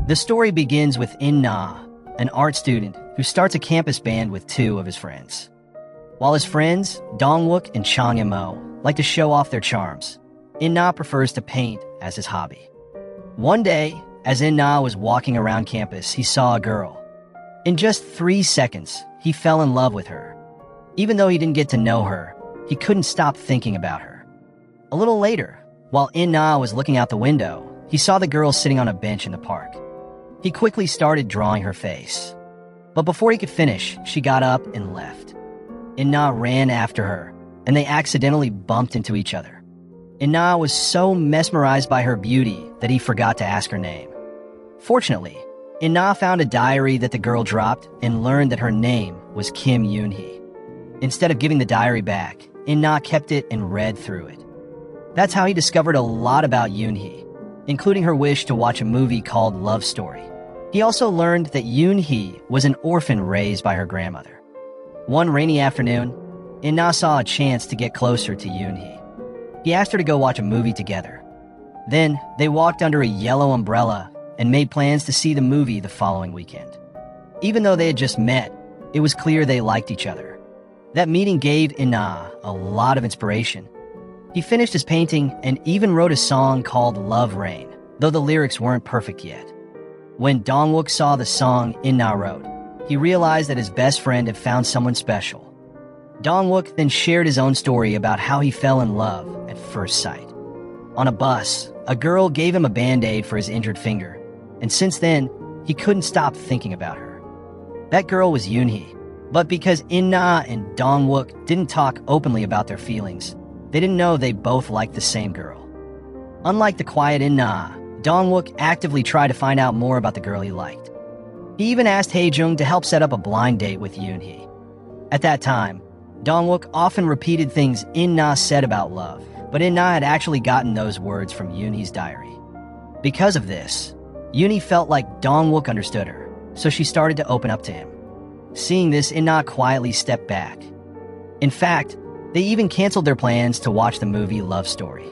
The story begins with In-na, an art student who starts a campus band with two of his friends. While his friends, Dongwook and Chang-mo, like to show off their charms, In-na prefers to paint as his hobby. One day, as In-na was walking around campus, he saw a girl. In just 3 seconds, he fell in love with her. Even though he didn't get to know her, he couldn't stop thinking about her. A little later, while In-na was looking out the window, he saw the girl sitting on a bench in the park. He quickly started drawing her face. But before he could finish, she got up and left. In-na ran after her, and they accidentally bumped into each other. In-na was so mesmerized by her beauty that he forgot to ask her name. Fortunately, In-na found a diary that the girl dropped and learned that her name was Kim Yoon-hee. Instead of giving the diary back, In-na kept it and read through it. That's how he discovered a lot about Yoon-hee, including her wish to watch a movie called Love Story. He also learned that Yoon-hee was an orphan raised by her grandmother. One rainy afternoon, In-na saw a chance to get closer to Yoon-hee. He asked her to go watch a movie together. Then, they walked under a yellow umbrella and made plans to see the movie the following weekend. Even though they had just met, it was clear they liked each other. That meeting gave In-na a lot of inspiration. He finished his painting and even wrote a song called Love Rain, though the lyrics weren't perfect yet. When Dongwook saw the song In-na wrote, he realized that his best friend had found someone special. Dongwook then shared his own story about how he fell in love at first sight. On a bus, a girl gave him a band-aid for his injured finger, and since then, he couldn't stop thinking about her. That girl was Yoon-hee, but because In-na and Dongwook didn't talk openly about their feelings, they didn't know they both liked the same girl. Unlike the quiet In-na, Dongwook actively tried to find out more about the girl he liked. He even asked Hae-jung to help set up a blind date with Yoon-hee. At that time, Dongwook often repeated things In-na said about love, but In-na had actually gotten those words from Yoon-hee's diary. Because of this, Yoon-hee felt like Dongwook understood her, so she started to open up to him. Seeing this, In-na quietly stepped back. In fact, they even canceled their plans to watch the movie Love Story.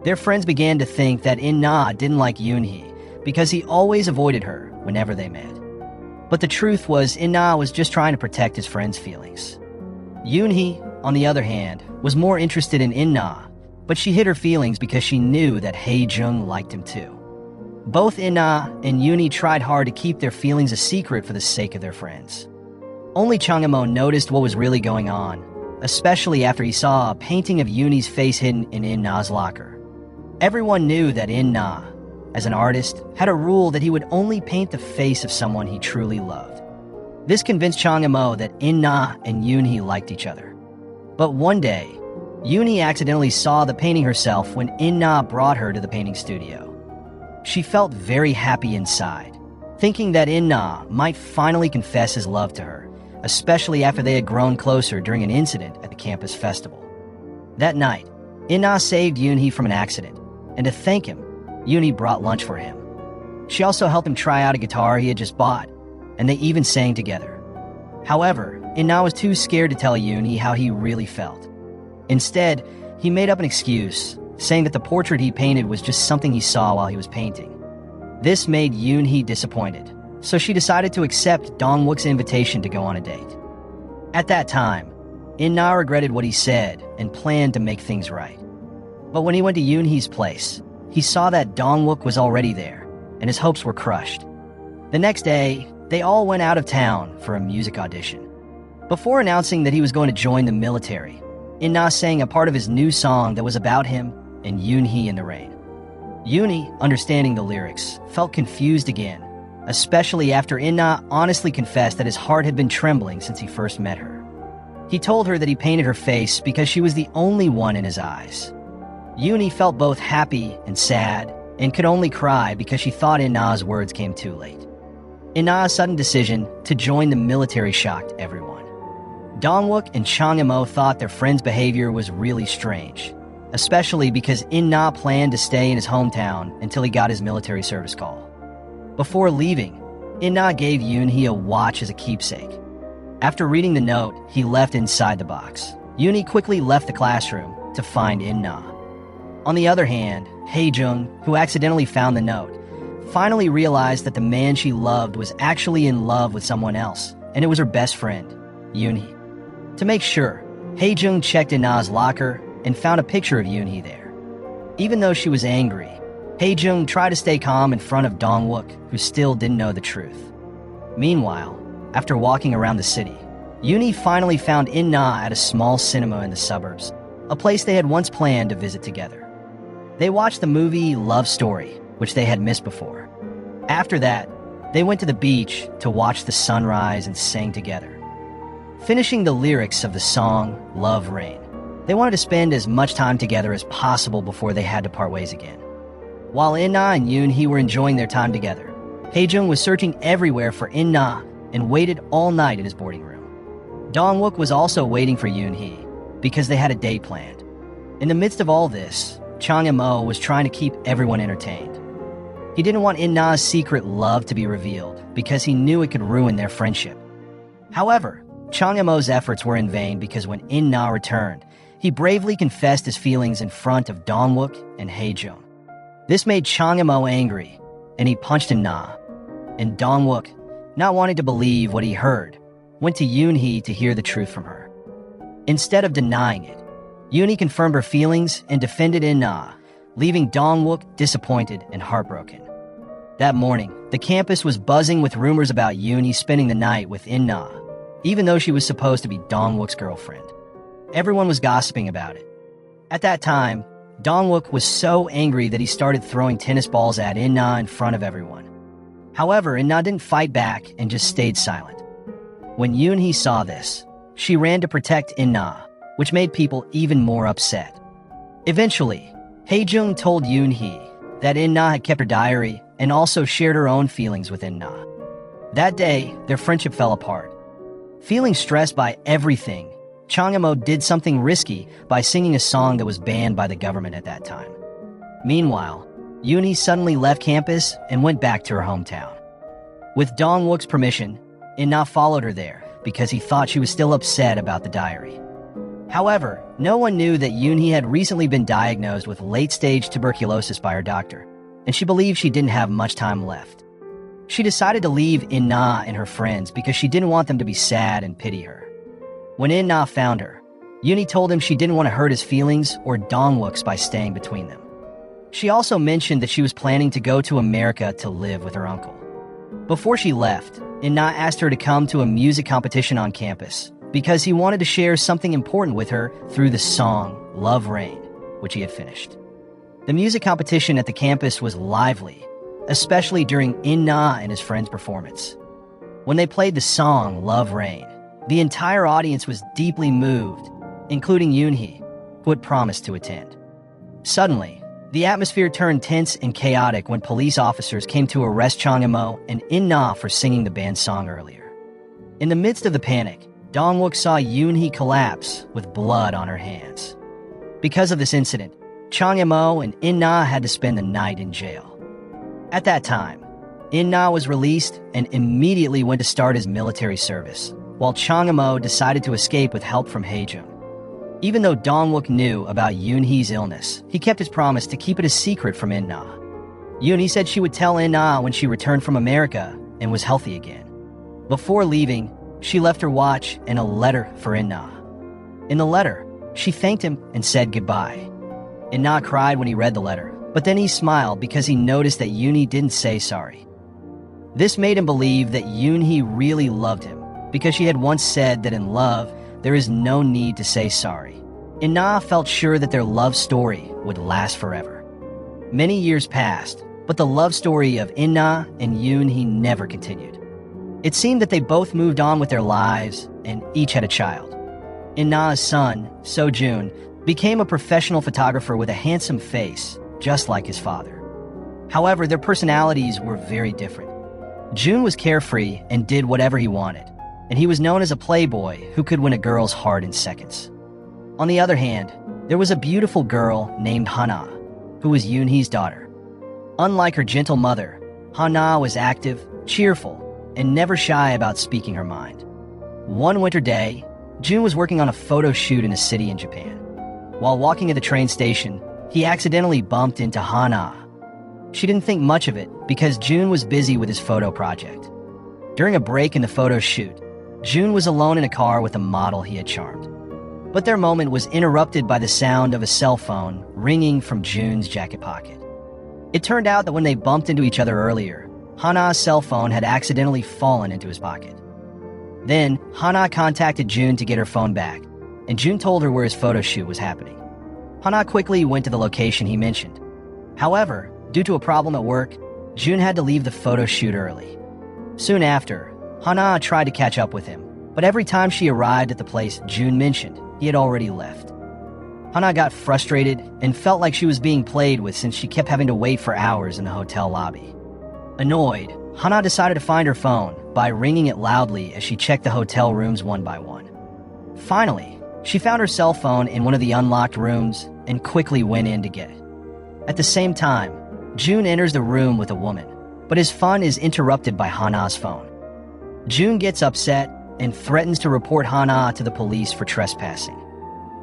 Their friends began to think that In-na didn't like Yoon-hee because he always avoided her whenever they met. But the truth was In-na was just trying to protect his friend's feelings. Yoon-hee, on the other hand, was more interested in In-na, but she hid her feelings because she knew that Hae-jung liked him too. Both In-na and Yoon-hee tried hard to keep their feelings a secret for the sake of their friends. Only Chang-mo noticed what was really going on, especially after he saw a painting of Yoon-hee's face hidden in In-na's locker. Everyone knew that In-na, as an artist, had a rule that he would only paint the face of someone he truly loved. This convinced Chang-mo that In-na and Yoon-hee liked each other. But one day, Yoon-hee accidentally saw the painting herself when In-na brought her to the painting studio. She felt very happy inside, thinking that In-na might finally confess his love to her, especially after they had grown closer during an incident at the campus festival. That night, In-na saved Yoon-hee from an accident, and to thank him, Yoon-hee brought lunch for him. She also helped him try out a guitar he had just bought, and they even sang together. However, In-na was too scared to tell Yoon-hee how he really felt. Instead, he made up an excuse, saying that the portrait he painted was just something he saw while he was painting. This made Yoon-hee disappointed, so she decided to accept Dongwook's invitation to go on a date. At that time, In-na regretted what he said and planned to make things right. But when he went to Yoon-hee's place, he saw that Dongwook was already there, and his hopes were crushed. The next day, they all went out of town for a music audition. Before announcing that he was going to join the military, In-na sang a part of his new song that was about him and Yoon-hee in the rain. Yoon-hee, understanding the lyrics, felt confused again, especially after In-na honestly confessed that his heart had been trembling since he first met her. He told her that he painted her face because she was the only one in his eyes. Yoon-hee felt both happy and sad, and could only cry because she thought In-na's words came too late. In-na's sudden decision to join the military shocked everyone. Dongwook and Chang-mo thought their friend's behavior was really strange, especially because In-na planned to stay in his hometown until he got his military service call. Before leaving, In-na gave Yoon-hee a watch as a keepsake. After reading the note he left inside the box, Yoon-hee quickly left the classroom to find In-na. On the other hand, Hae-jung, who accidentally found the note, finally realized that the man she loved was actually in love with someone else, and it was her best friend, Yoon-hee. To make sure, Hae-jung checked in Na's locker and found a picture of Yoon-hee there. Even though she was angry, Hae-jung tried to stay calm in front of Dong-wook, who still didn't know the truth. Meanwhile, after walking around the city, Yoon-hee finally found In-na at a small cinema in the suburbs, a place they had once planned to visit together. They watched the movie Love Story, which they had missed before. After that, they went to the beach to watch the sunrise and sang together. Finishing the lyrics of the song Love Rain, they wanted to spend as much time together as possible before they had to part ways again. While In-na and Yoon-hee were enjoying their time together, Hae-jung was searching everywhere for In-na and waited all night in his boarding room. Dong-wook was also waiting for Yoon-hee because they had a date planned. In the midst of all this, Chang-mo was trying to keep everyone entertained. He didn't want In-na's secret love to be revealed because he knew it could ruin their friendship. However, Chang-mo's efforts were in vain because when In-na returned, he bravely confessed his feelings in front of Dong-wook and Hae-jung. This made Chang-mo angry, and he punched In-na. And Dong-wook, not wanting to believe what he heard, went to Yoon-hee to hear the truth from her. Instead of denying it, Yoon-hee confirmed her feelings and defended In-na, leaving Dong-wook disappointed and heartbroken. That morning, the campus was buzzing with rumors about Yoon-hee spending the night with In-na, even though she was supposed to be Dong-wook's girlfriend. Everyone was gossiping about it. At that time, Dong-wook was so angry that he started throwing tennis balls at In-na in front of everyone. However, In-na didn't fight back and just stayed silent. When Yoon-hee saw this, she ran to protect In-na, which made people even more upset. Eventually, Hae-jung told Yoon-hee that In-na had kept her diary and also shared her own feelings with In-na. That day, their friendship fell apart. Feeling stressed by everything, Chang-mo did something risky by singing a song that was banned by the government at that time. Meanwhile, Yoon-hee suddenly left campus and went back to her hometown. With Dong-wook's permission, In-na followed her there because he thought she was still upset about the diary. However, no one knew that Yoon-hee had recently been diagnosed with late-stage tuberculosis by her doctor, and she believed she didn't have much time left. She decided to leave In-na and her friends because she didn't want them to be sad and pity her. When In-na found her, Yoon-hee told him she didn't want to hurt his feelings or Dong-wook's by staying between them. She also mentioned that she was planning to go to America to live with her uncle. Before she left, In-na asked her to come to a music competition on campus because he wanted to share something important with her through the song Love Rain, which he had finished. The music competition at the campus was lively, especially during In-na and his friend's performance. When they played the song Love Rain, the entire audience was deeply moved, including Yoon-hee, who had promised to attend. Suddenly, the atmosphere turned tense and chaotic when police officers came to arrest Chang-mo and In-na for singing the banned song earlier. In the midst of the panic, Dong-wook saw Yoon-hee collapse with blood on her hands. Because of this incident, Chang-mo and In-na had to spend the night in jail. At that time, In-na was released and immediately went to start his military service, while Chang-mo decided to escape with help from Hae-jung. Even though Dong-wook knew about Yoon-hee's illness, he kept his promise to keep it a secret from In-na. Yoon-hee said she would tell In-na when she returned from America and was healthy again. Before leaving, she left her watch and a letter for In-na. In the letter, she thanked him and said goodbye. In-na cried when he read the letter, but then he smiled because he noticed that Yoon-hee didn't say sorry. This made him believe that Yoon-hee really loved him because she had once said that in love, there is no need to say sorry. In-na felt sure that their love story would last forever. Many years passed, but the love story of In-na and Yoon-hee never continued. It seemed that they both moved on with their lives and each had a child. In-na's son, So-jun, became a professional photographer with a handsome face, just like his father. However, their personalities were very different. Jun was carefree and did whatever he wanted, and he was known as a playboy who could win a girl's heart in seconds. On the other hand, there was a beautiful girl named Hana, who was Yoon-hee's daughter. Unlike her gentle mother, Hana was active, cheerful, and never shy about speaking her mind. One winter day, Jun was working on a photo shoot in a city in Japan. While walking at the train station, he accidentally bumped into Hana. She didn't think much of it because June was busy with his photo project. During a break in the photo shoot, June was alone in a car with a model he had charmed. But their moment was interrupted by the sound of a cell phone ringing from June's jacket pocket. It turned out that when they bumped into each other earlier, Hana's cell phone had accidentally fallen into his pocket. Then, Hana contacted June to get her phone back, and June told her where his photo shoot was happening. Hana quickly went to the location he mentioned. However, due to a problem at work, June had to leave the photo shoot early. Soon after, Hana tried to catch up with him, but every time she arrived at the place June mentioned, he had already left. Hana got frustrated and felt like she was being played with since she kept having to wait for hours in the hotel lobby. Annoyed, Hana decided to find her phone by ringing it loudly as she checked the hotel rooms one by one. Finally, she found her cell phone in one of the unlocked rooms and quickly went in to get it. At the same time, June enters the room with a woman, but his fun is interrupted by Hana's phone. June gets upset and threatens to report Hana to the police for trespassing.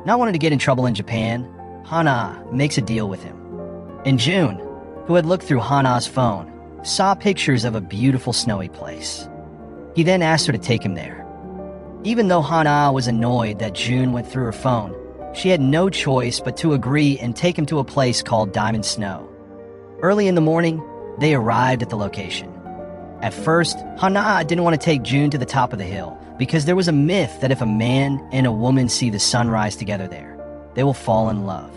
Not wanting to get in trouble in Japan, Hana makes a deal with him. And June, who had looked through Hana's phone, saw pictures of a beautiful snowy place. He then asked her to take him there. Even though Hana was annoyed that June went through her phone, she had no choice but to agree and take him to a place called Diamond Snow. Early in the morning, they arrived at the location. At first, Hana didn't want to take June to the top of the hill because there was a myth that if a man and a woman see the sunrise together there, they will fall in love.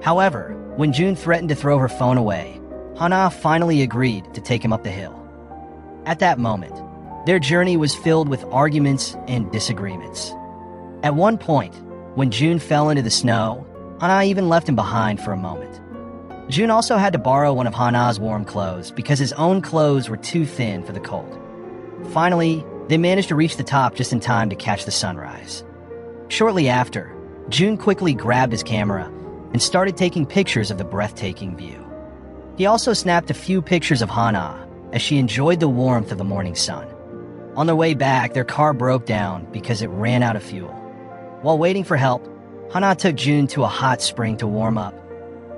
However, when June threatened to throw her phone away, Hana finally agreed to take him up the hill. At that moment, their journey was filled with arguments and disagreements. At one point, when June fell into the snow, Hana even left him behind for a moment. June also had to borrow one of Hana's warm clothes because his own clothes were too thin for the cold. Finally, they managed to reach the top just in time to catch the sunrise. Shortly after, June quickly grabbed his camera and started taking pictures of the breathtaking view. He also snapped a few pictures of Hana as she enjoyed the warmth of the morning sun. On their way back, their car broke down because it ran out of fuel. While waiting for help, Hana took June to a hot spring to warm up.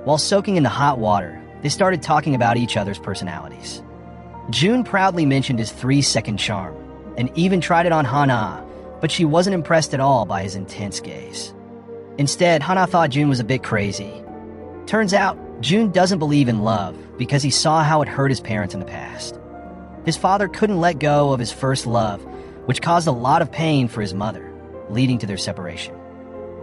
While soaking in the hot water, they started talking about each other's personalities. June proudly mentioned his 3-second charm and even tried it on Hana, but she wasn't impressed at all by his intense gaze. Instead, Hana thought June was a bit crazy. Turns out, June doesn't believe in love because he saw how it hurt his parents in the past. His father couldn't let go of his first love, which caused a lot of pain for his mother, leading to their separation.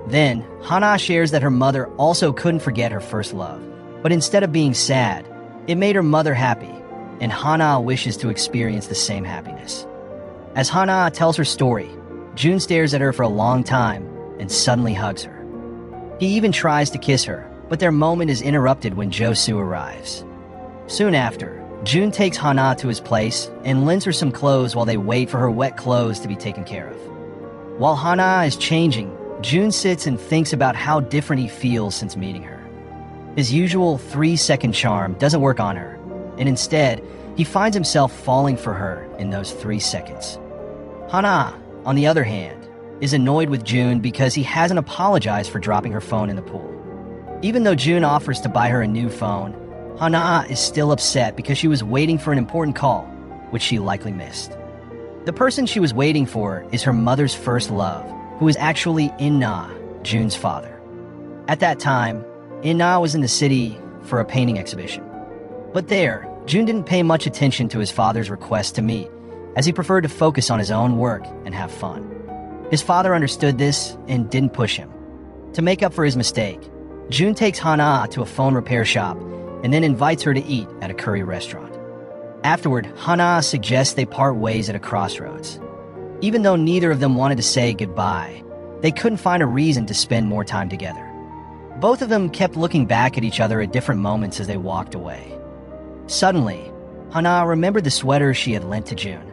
Then, Hana shares that her mother also couldn't forget her first love, but instead of being sad, it made her mother happy, and Hana wishes to experience the same happiness. As Hana tells her story, June stares at her for a long time and suddenly hugs her. He even tries to kiss her, but their moment is interrupted when Josu arrives. Soon after, June takes Hana to his place and lends her some clothes while they wait for her wet clothes to be taken care of. While Hana is changing, June sits and thinks about how different he feels since meeting her. His usual 3-second charm doesn't work on her, and instead, he finds himself falling for her in those 3 seconds. Hana, on the other hand, is annoyed with June because he hasn't apologized for dropping her phone in the pool. Even though June offers to buy her a new phone, Hana is still upset because she was waiting for an important call, which she likely missed. The person she was waiting for is her mother's first love, who is actually In-na, June's father. At that time, In-na was in the city for a painting exhibition. But there, June didn't pay much attention to his father's request to meet, as he preferred to focus on his own work and have fun. His father understood this and didn't push him. To make up for his mistake, June takes Hana to a phone repair shop and then invites her to eat at a curry restaurant. Afterward, Hana suggests they part ways at a crossroads. Even though neither of them wanted to say goodbye, they couldn't find a reason to spend more time together. Both of them kept looking back at each other at different moments as they walked away. Suddenly, Hana remembered the sweater she had lent to June.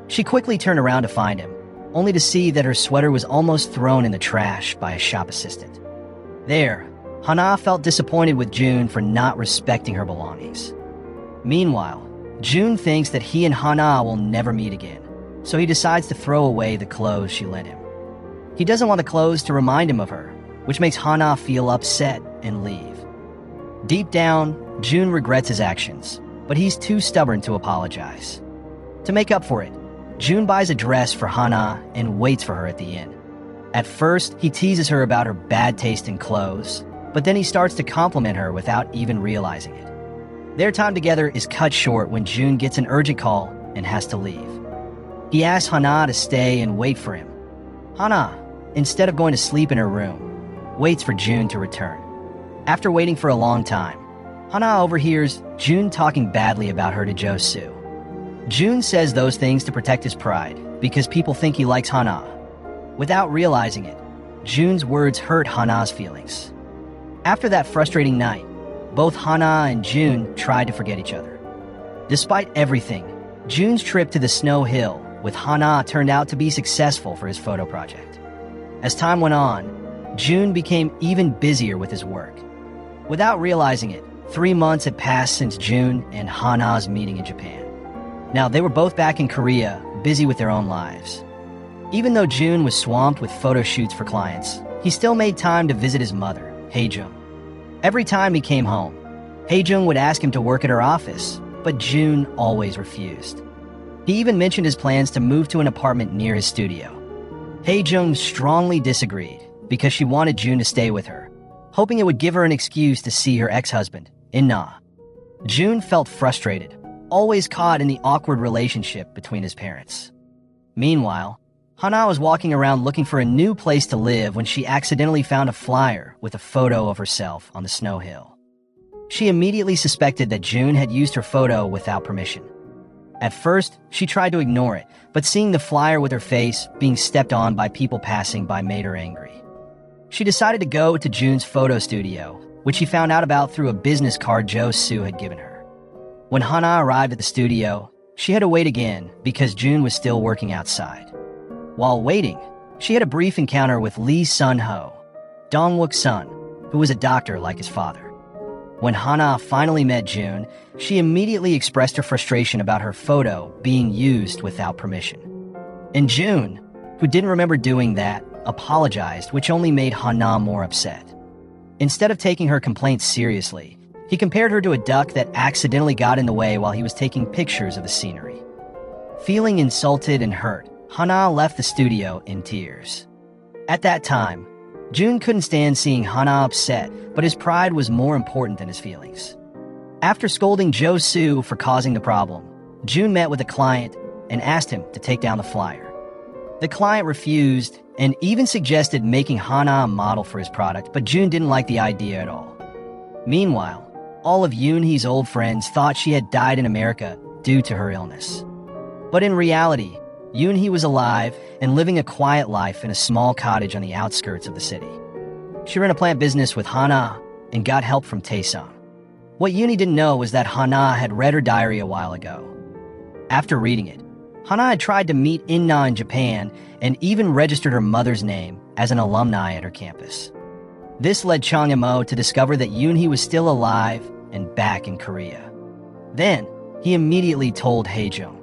She quickly turned around to find him, only to see that her sweater was almost thrown in the trash by a shop assistant. There, Hana felt disappointed with June for not respecting her belongings. Meanwhile, June thinks that he and Hana will never meet again, so he decides to throw away the clothes she lent him. He doesn't want the clothes to remind him of her, which makes Hana feel upset and leave. Deep down, Jun regrets his actions, but he's too stubborn to apologize. To make up for it, Jun buys a dress for Hana and waits for her at the inn. At first, he teases her about her bad taste in clothes, but then he starts to compliment her without even realizing it. Their time together is cut short when Jun gets an urgent call and has to leave. He asks Hana to stay and wait for him. Hana, instead of going to sleep in her room, waits for Jun to return. After waiting for a long time, Hana overhears Jun talking badly about her to Jo-soo. Jun says those things to protect his pride because people think he likes Hana. Without realizing it, Jun's words hurt Hana's feelings. After that frustrating night, both Hana and Jun tried to forget each other. Despite everything, Jun's trip to the snow hill with Hana turned out to be successful for his photo project. As time went on, Jun became even busier with his work. Without realizing it, 3 months had passed since Jun and Hana's meeting in Japan. Now, they were both back in Korea, busy with their own lives. Even though Jun was swamped with photo shoots for clients, he still made time to visit his mother, Hae-jung. Every time he came home, Hae-jung would ask him to work at her office, but Jun always refused. He even mentioned his plans to move to an apartment near his studio. Hae-jung strongly disagreed because she wanted Jun to stay with her, hoping it would give her an excuse to see her ex-husband, In-na. Jun felt frustrated, always caught in the awkward relationship between his parents. Meanwhile, Hana was walking around looking for a new place to live when she accidentally found a flyer with a photo of herself on the snow hill. She immediately suspected that Jun had used her photo without permission. At first, she tried to ignore it, but seeing the flyer with her face being stepped on by people passing by made her angry. She decided to go to Jun's photo studio, which she found out about through a business card Jo-soo had given her. When Hana arrived at the studio, she had to wait again because Jun was still working outside. While waiting, she had a brief encounter with Lee Sun-ho, Dong-wook's son, who was a doctor like his father. When Hana finally met Jun, she immediately expressed her frustration about her photo being used without permission. And Jun, who didn't remember doing that, apologized, which only made Hana more upset. Instead of taking her complaints seriously, he compared her to a duck that accidentally got in the way while he was taking pictures of the scenery. Feeling insulted and hurt, Hana left the studio in tears. At that time, Jun couldn't stand seeing Hana upset, but his pride was more important than his feelings. After scolding Jo-soo for causing the problem, Jun met with a client and asked him to take down the flyer. The client refused and even suggested making Hana a model for his product, but Jun didn't like the idea at all. Meanwhile, all of Yoon-hee's old friends thought she had died in America due to her illness. But in reality, Yoon-hee was alive and living a quiet life in a small cottage on the outskirts of the city. She ran a plant business with Hana and got help from Tae-sung. What Yoon-hee didn't know was that Hana had read her diary a while ago. After reading it, Hana had tried to meet In-na in Japan and even registered her mother's name as an alumni at her campus. This led Chang Mo to discover that Yoon-hee was still alive and back in Korea. Then, he immediately told Hae-jung.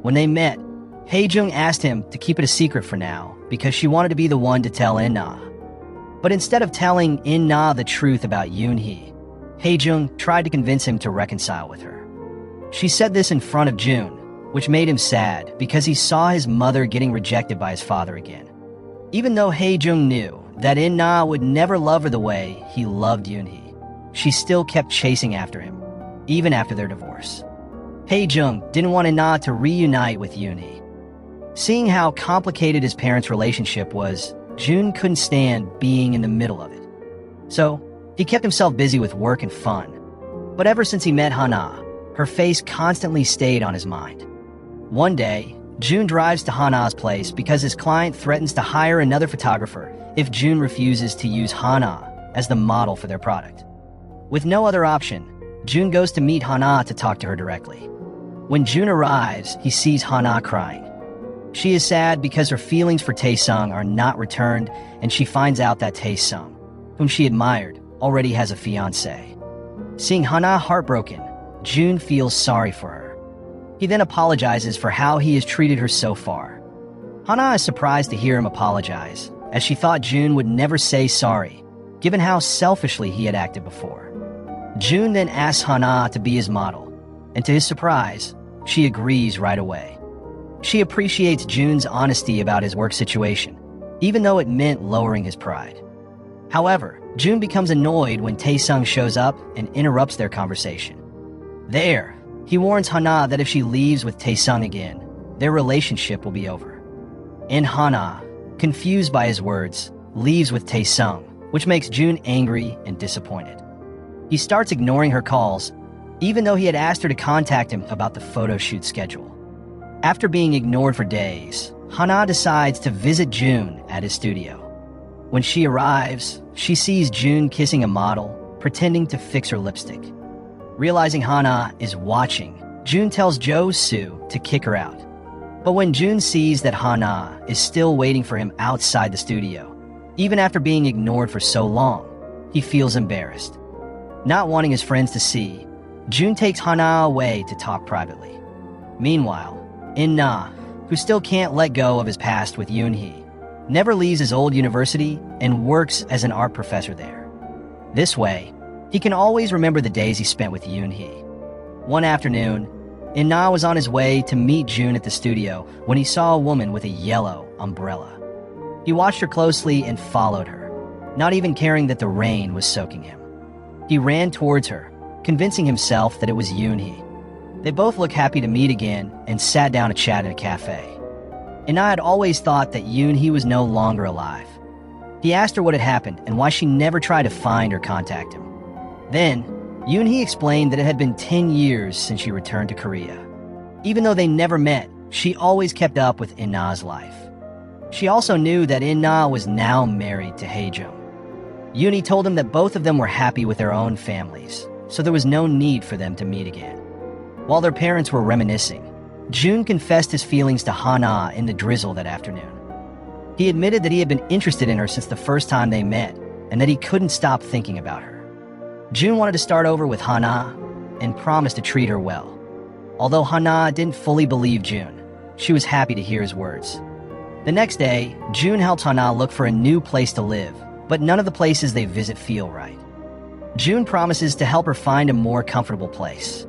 When they met, Hae-jung asked him to keep it a secret for now because she wanted to be the one to tell In-na. But instead of telling In-na the truth about Yoon-hee, Hae-jung tried to convince him to reconcile with her. She said this in front of Jun, which made him sad because he saw his mother getting rejected by his father again. Even though Hae-jung knew that In-na would never love her the way he loved Yoon-hee, she still kept chasing after him, even after their divorce. Hae-jung didn't want In-na to reunite with Yoon-hee. Seeing how complicated his parents' relationship was, Jun couldn't stand being in the middle of it. So, he kept himself busy with work and fun. But ever since he met Hana, her face constantly stayed on his mind. One day, Jun drives to Hana's place because his client threatens to hire another photographer if Jun refuses to use Hana as the model for their product. With no other option, Jun goes to meet Hana to talk to her directly. When Jun arrives, he sees Hana crying. She is sad because her feelings for Tae-sung are not returned, and she finds out that Tae-sung, whom she admired, already has a fiancé. Seeing Hana heartbroken, Jun feels sorry for her. He then apologizes for how he has treated her so far. Hana is surprised to hear him apologize, as she thought Jun would never say sorry, given how selfishly he had acted before. Jun then asks Hana to be his model, and to his surprise, she agrees right away. She appreciates Jun's honesty about his work situation, even though it meant lowering his pride. However, Jun becomes annoyed when Tae-sung shows up and interrupts their conversation. There, he warns Hana that if she leaves with Tae-sung again, their relationship will be over. And Hana, confused by his words, leaves with Tae-sung, which makes Jun angry and disappointed. He starts ignoring her calls, even though he had asked her to contact him about the photo shoot schedule. After being ignored for days, Hana decides to visit Jun at his studio. When she arrives, she sees Jun kissing a model, pretending to fix her lipstick. Realizing Hana is watching, Jun tells Jo-soo to kick her out. But when Jun sees that Hana is still waiting for him outside the studio, even after being ignored for so long, he feels embarrassed. Not wanting his friends to see, Jun takes Hana away to talk privately. Meanwhile, In-na, who still can't let go of his past with Yoon-hee, never leaves his old university and works as an art professor there. This way, he can always remember the days he spent with Yoon-hee. One afternoon, In-na was on his way to meet Jun at the studio when he saw a woman with a yellow umbrella. He watched her closely and followed her, not even caring that the rain was soaking him. He ran towards her, convincing himself that it was Yoon-hee. They both looked happy to meet again and sat down to chat in a cafe. And I had always thought that Yoon-hee was no longer alive. He asked her what had happened and why she never tried to find or contact him. Then, Yoon-hee explained that it had been 10 years since she returned to Korea. Even though they never met, she always kept up with In-na's life. She also knew that In-na was now married to Hae-jung. Yoon-hee told him that both of them were happy with their own families, so there was no need for them to meet again. While their parents were reminiscing, Jun confessed his feelings to Hana in the drizzle that afternoon. He admitted that he had been interested in her since the first time they met, and that he couldn't stop thinking about her. Jun wanted to start over with Hana and promised to treat her well. Although Hana didn't fully believe Jun, she was happy to hear his words. The next day, Jun helps Hana look for a new place to live, but none of the places they visit feel right. Jun promises to help her find a more comfortable place.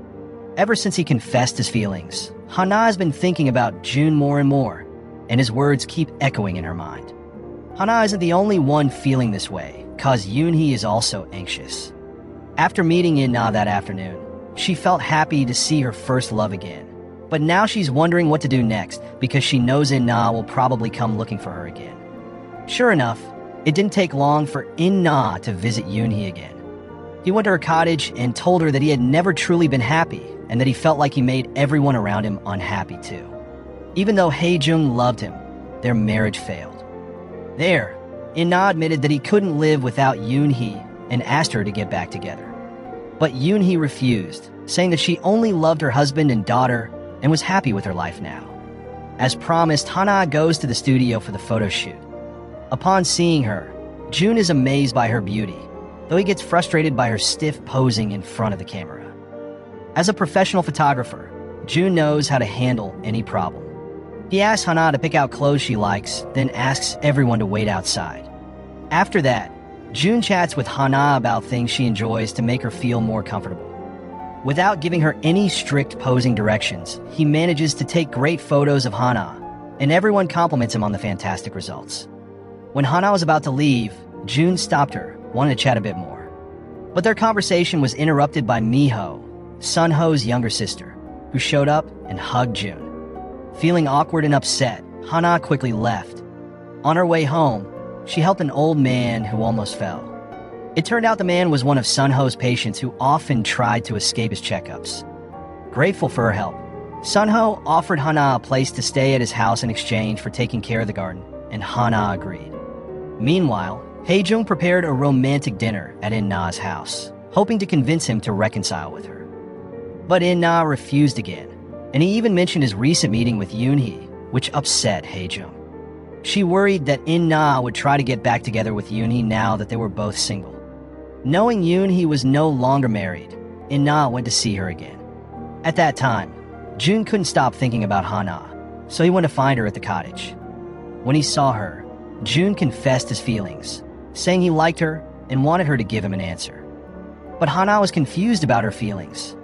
Ever since he confessed his feelings, Hana has been thinking about Jun more and more, and his words keep echoing in her mind. Hana isn't the only one feeling this way, cause Yoon-hee is also anxious. After meeting In-na that afternoon, she felt happy to see her first love again. But now she's wondering what to do next because she knows In-na will probably come looking for her again. Sure enough, it didn't take long for In-na to visit Yoon-hee again. He went to her cottage and told her that he had never truly been happy and that he felt like he made everyone around him unhappy too. Even though Hae-jung loved him, their marriage failed. There, In-na admitted that he couldn't live without Yoon-hee and asked her to get back together. But Yoon-hee refused, saying that she only loved her husband and daughter and was happy with her life now. As promised, Hana goes to the studio for the photo shoot. Upon seeing her, Jun is amazed by her beauty, though he gets frustrated by her stiff posing in front of the camera. As a professional photographer, Jun knows how to handle any problem. He asks Hana to pick out clothes she likes, then asks everyone to wait outside. After that, Jun chats with Hana about things she enjoys to make her feel more comfortable. Without giving her any strict posing directions, he manages to take great photos of Hana, and everyone compliments him on the fantastic results. When Hana was about to leave, Jun stopped her, wanting to chat a bit more. But their conversation was interrupted by Miho, Sunho's younger sister, who showed up and hugged Jun. Feeling awkward and upset, Hana quickly left. On her way home, she helped an old man who almost fell. It turned out the man was one of Sunho's patients who often tried to escape his checkups. Grateful for her help, Sunho offered Hana a place to stay at his house in exchange for taking care of the garden, and Hana agreed. Meanwhile, Hae-jung prepared a romantic dinner at In-na's house, hoping to convince him to reconcile with her. But In-na refused again, and he even mentioned his recent meeting with Yoon-hee, which upset Hae-jung. She worried that In-na would try to get back together with Yoon-hee now that they were both single. Knowing Yoon-hee was no longer married, In-na went to see her again. At that time, Jun couldn't stop thinking about Hana, so he went to find her at the cottage. When he saw her, Jun confessed his feelings, saying he liked her and wanted her to give him an answer. But Hana was confused about her feelings.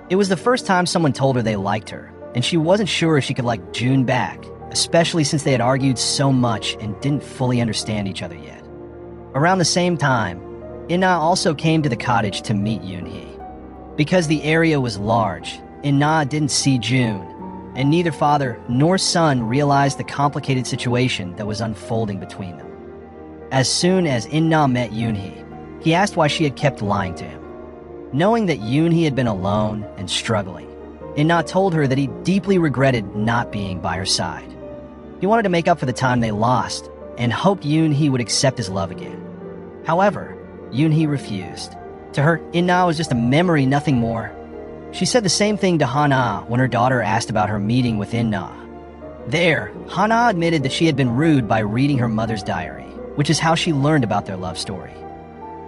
It was the first time someone told her they liked her, and she wasn't sure if she could like June back, especially since they had argued so much and didn't fully understand each other yet. Around the same time, In-na also came to the cottage to meet Yoon-hee. Because the area was large, In-na didn't see June, and neither father nor son realized the complicated situation that was unfolding between them. As soon as In-na met Yoon-hee, he asked why she had kept lying to him. Knowing that Yoon-hee had been alone and struggling, In-na told her that he deeply regretted not being by her side. He wanted to make up for the time they lost and hoped Yoon-hee would accept his love again. However, Yoon-hee refused. To her, In-na was just a memory, nothing more. She said the same thing to Hana when her daughter asked about her meeting with In-na. There, Hana admitted that she had been rude by reading her mother's diary, which is how she learned about their love story.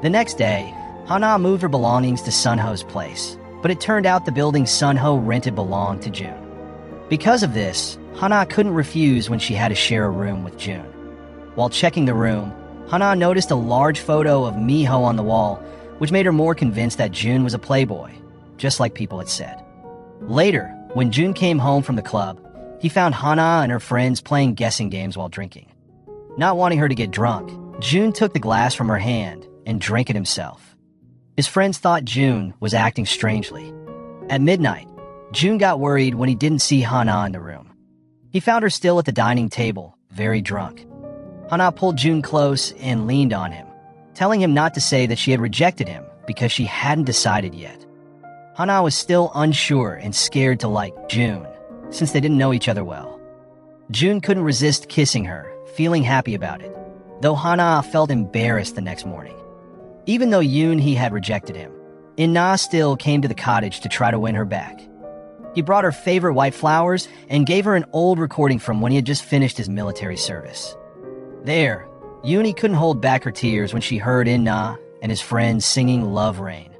The next day, Hana moved her belongings to Sun-ho's place, but it turned out the building Sun-ho rented belonged to June. Because of this, Hana couldn't refuse when she had to share a room with June. While checking the room, Hana noticed a large photo of Miho on the wall, which made her more convinced that June was a playboy, just like people had said. Later, when June came home from the club, he found Hana and her friends playing guessing games while drinking. Not wanting her to get drunk, June took the glass from her hand and drank it himself. His friends thought June was acting strangely. At midnight, June got worried when he didn't see Hana in the room. He found her still at the dining table, very drunk. Hana pulled June close and leaned on him, telling him not to say that she had rejected him because she hadn't decided yet. Hana was still unsure and scared to like June, since they didn't know each other well. June couldn't resist kissing her, feeling happy about it, though Hana felt embarrassed the next morning. Even though Yoon-hee had rejected him, In-na still came to the cottage to try to win her back. He brought her favorite white flowers and gave her an old recording from when he had just finished his military service. There, Yoon-hee couldn't hold back her tears when she heard In-na and his friends singing Love Rain.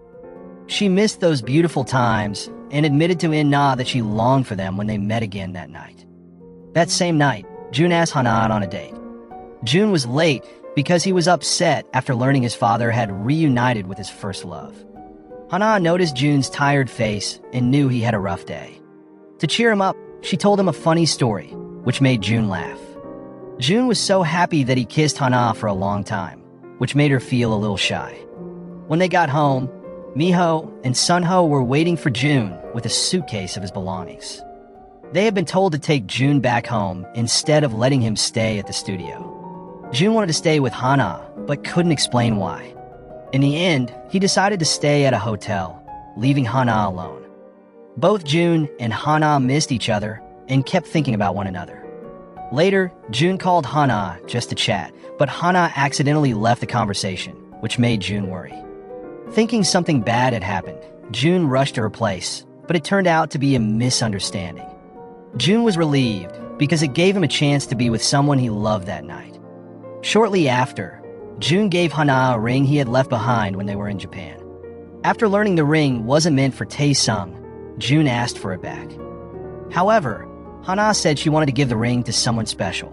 She missed those beautiful times and admitted to In-na that she longed for them when they met again that night. That same night, June asked Hana out on a date. June was late because he was upset after learning his father had reunited with his first love. Hana noticed June's tired face and knew he had a rough day. To cheer him up, she told him a funny story, which made June laugh. June was so happy that he kissed Hana for a long time, which made her feel a little shy. When they got home, Miho and Sun-ho were waiting for June with a suitcase of his belongings. They had been told to take June back home instead of letting him stay at the studio. June wanted to stay with Hana, but couldn't explain why. In the end, he decided to stay at a hotel, leaving Hana alone. Both June and Hana missed each other and kept thinking about one another. Later, June called Hana just to chat, but Hana accidentally left the conversation, which made June worry. Thinking something bad had happened, June rushed to her place, but it turned out to be a misunderstanding. June was relieved because it gave him a chance to be with someone he loved that night. Shortly after, June gave Hana a ring he had left behind when they were in Japan. After learning the ring wasn't meant for Tae-sung, June asked for it back. However, Hana said she wanted to give the ring to someone special.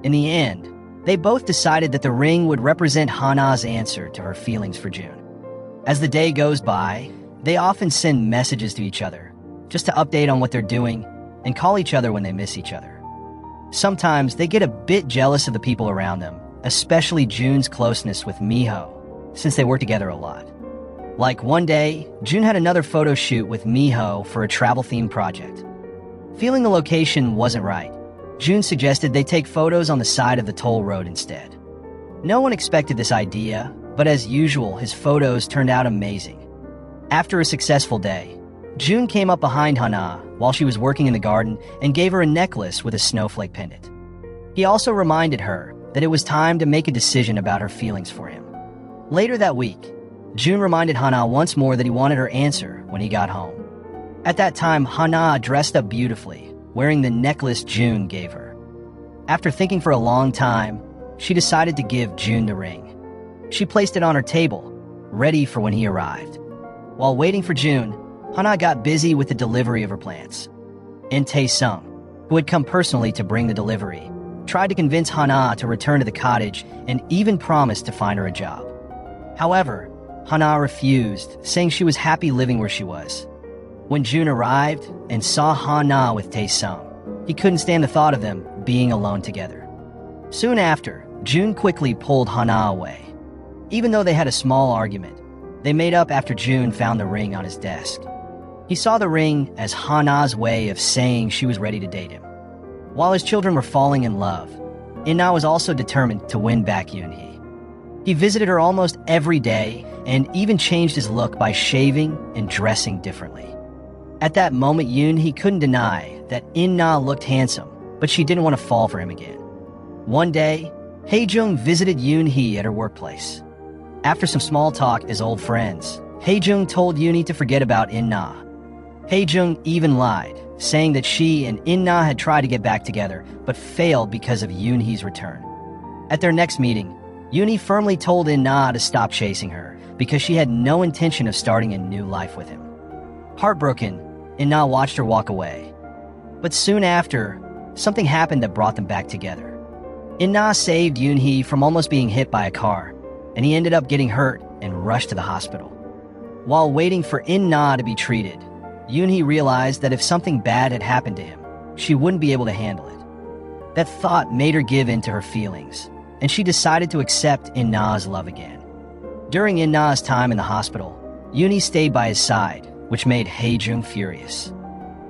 In the end, they both decided that the ring would represent Hana's answer to her feelings for June. As the day goes by, they often send messages to each other, just to update on what they're doing, and call each other when they miss each other. Sometimes they get a bit jealous of the people around them, especially June's closeness with Miho, since they work together a lot. Like one day, June had another photo shoot with Miho for a travel-themed project. Feeling the location wasn't right, June suggested they take photos on the side of the toll road instead. No one expected this idea, but as usual, his photos turned out amazing. After a successful day, June came up behind Hana while she was working in the garden and gave her a necklace with a snowflake pendant. He also reminded her that it was time to make a decision about her feelings for him. Later that week, June reminded Hana once more that he wanted her answer when he got home. At that time, Hana dressed up beautifully, wearing the necklace June gave her. After thinking for a long time, she decided to give June the ring. She placed it on her table, ready for when he arrived. While waiting for June, Hana got busy with the delivery of her plants. And Tae-sung, who had come personally to bring the delivery, tried to convince Hana to return to the cottage and even promised to find her a job. However, Hana refused, saying she was happy living where she was. When Jun arrived and saw Hana with Tae-sung, he couldn't stand the thought of them being alone together. Soon after, Jun quickly pulled Hana away. Even though they had a small argument, they made up after Jun found the ring on his desk. He saw the ring as Hana's way of saying she was ready to date him. While his children were falling in love, In-na was also determined to win back Yoon-hee. He visited her almost every day and even changed his look by shaving and dressing differently. At that moment, Yoon-hee couldn't deny that In-na looked handsome, but she didn't want to fall for him again. One day, Hae-jung visited Yoon-hee at her workplace. After some small talk as old friends, Hae-jung told Yoon-hee to forget about In-na. Hae-jung even lied, saying that she and In-na had tried to get back together, but failed because of Yoon-hee's return. At their next meeting, Yoon-hee firmly told In-na to stop chasing her because she had no intention of starting a new life with him. Heartbroken, In-na watched her walk away. But soon after, something happened that brought them back together. In-na saved Yoon-hee from almost being hit by a car, and he ended up getting hurt and rushed to the hospital. While waiting for In-na to be treated, Yoon-hee realized that if something bad had happened to him, she wouldn't be able to handle it. That thought made her give in to her feelings, and she decided to accept In-na's love again. During In-na's time in the hospital, Yoon-hee stayed by his side, which made Hae-jung furious.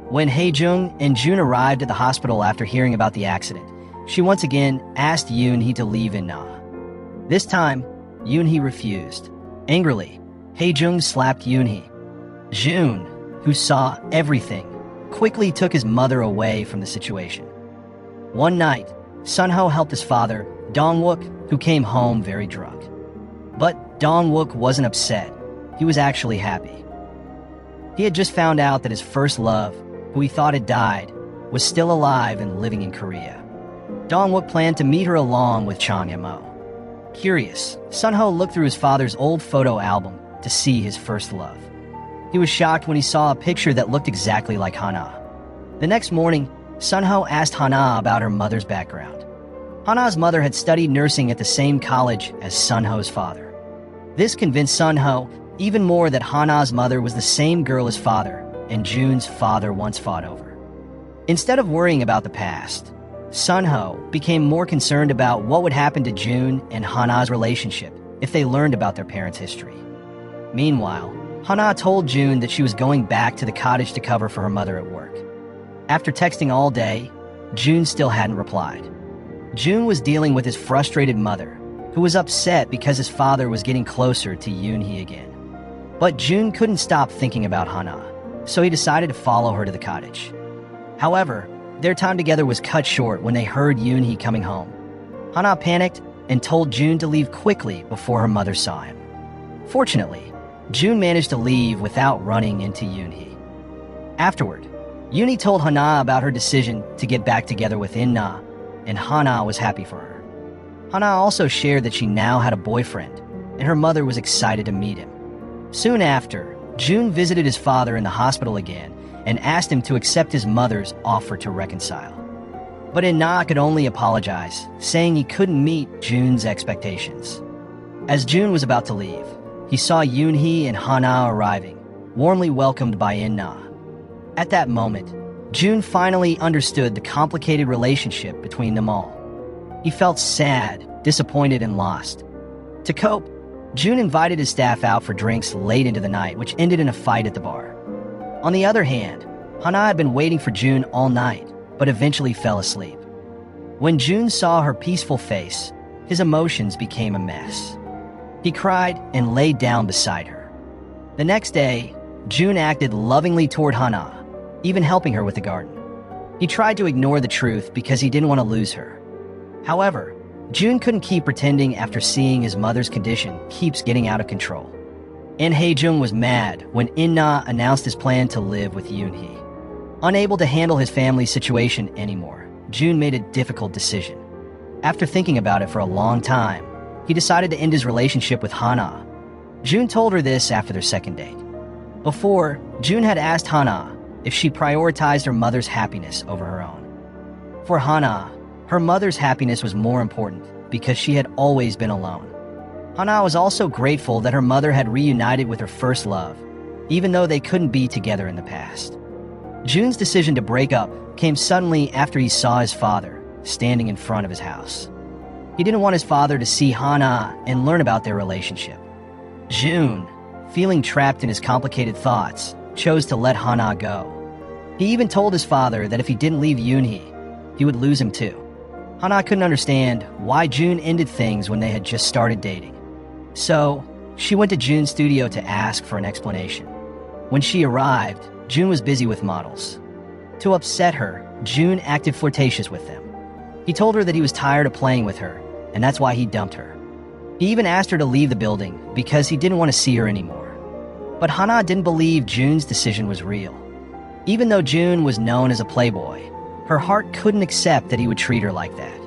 When Hae-jung and Jun arrived at the hospital after hearing about the accident, she once again asked Yoon-hee to leave In-na. This time, Yoon-hee refused. Angrily, Hae-jung slapped Yoon-hee. Jun, who saw everything, quickly took his mother away from the situation. One night, Sun-ho helped his father, Dong-wook, who came home very drunk. But Dong-wook wasn't upset. He was actually happy. He had just found out that his first love, who he thought had died, was still alive and living in Korea. Dong-wook planned to meet her along with Chang-mo. Curious, Sun-ho looked through his father's old photo album to see his first love. He was shocked when he saw a picture that looked exactly like Hana. The next morning, Sun-ho asked Hana about her mother's background. Hana's mother had studied nursing at the same college as Sun-ho's father. This convinced Sun-ho even more that Hana's mother was the same girl as father and Jun's father once fought over. Instead of worrying about the past, Sun-ho became more concerned about what would happen to Jun and Hana's relationship if they learned about their parents' history. Meanwhile, Hana told Jun that she was going back to the cottage to cover for her mother at work. After texting all day, Jun still hadn't replied. Jun was dealing with his frustrated mother, who was upset because his father was getting closer to Yoon-hee again. But Jun couldn't stop thinking about Hana, so he decided to follow her to the cottage. However, their time together was cut short when they heard Yoon-hee coming home. Hana panicked and told Jun to leave quickly before her mother saw him. Fortunately, Jun managed to leave without running into Yoon-hee. Afterward, Yoon-hee told Hana about her decision to get back together with In-na, and Hana was happy for her. Hana also shared that she now had a boyfriend, and her mother was excited to meet him. Soon after, Jun visited his father in the hospital again and asked him to accept his mother's offer to reconcile. But In-na could only apologize, saying he couldn't meet Jun's expectations. As Jun was about to leave, he saw Yoon-hee and Hana arriving, warmly welcomed by In-na. At that moment, Jun finally understood the complicated relationship between them all. He felt sad, disappointed, and lost. To cope, Jun invited his staff out for drinks late into the night, which ended in a fight at the bar. On the other hand, Hana had been waiting for Jun all night, but eventually fell asleep. When Jun saw her peaceful face, his emotions became a mess. He cried and laid down beside her. The next day, Jun acted lovingly toward Hana, even helping her with the garden. He tried to ignore the truth because he didn't want to lose her. However, Jun couldn't keep pretending after seeing his mother's condition keeps getting out of control. And Hae-jung was mad when In-na announced his plan to live with Yoon-hee. Unable to handle his family's situation anymore, Jun made a difficult decision. After thinking about it for a long time, he decided to end his relationship with Hana. Jun told her this after their second date. Before, Jun had asked Hana if she prioritized her mother's happiness over her own. For Hana, her mother's happiness was more important because she had always been alone. Hana was also grateful that her mother had reunited with her first love, even though they couldn't be together in the past. Jun's decision to break up came suddenly after he saw his father standing in front of his house. He didn't want his father to see Hana and learn about their relationship. Jun, feeling trapped in his complicated thoughts, chose to let Hana go. He even told his father that if he didn't leave Yoon-hee, he would lose him too. Hana couldn't understand why Jun ended things when they had just started dating. So, she went to Jun's studio to ask for an explanation. When she arrived, Jun was busy with models. To upset her, Jun acted flirtatious with them. He told her that he was tired of playing with her, and that's why he dumped her. He even asked her to leave the building because he didn't want to see her anymore. But Hana didn't believe Jun's decision was real. Even though Jun was known as a playboy, her heart couldn't accept that he would treat her like that.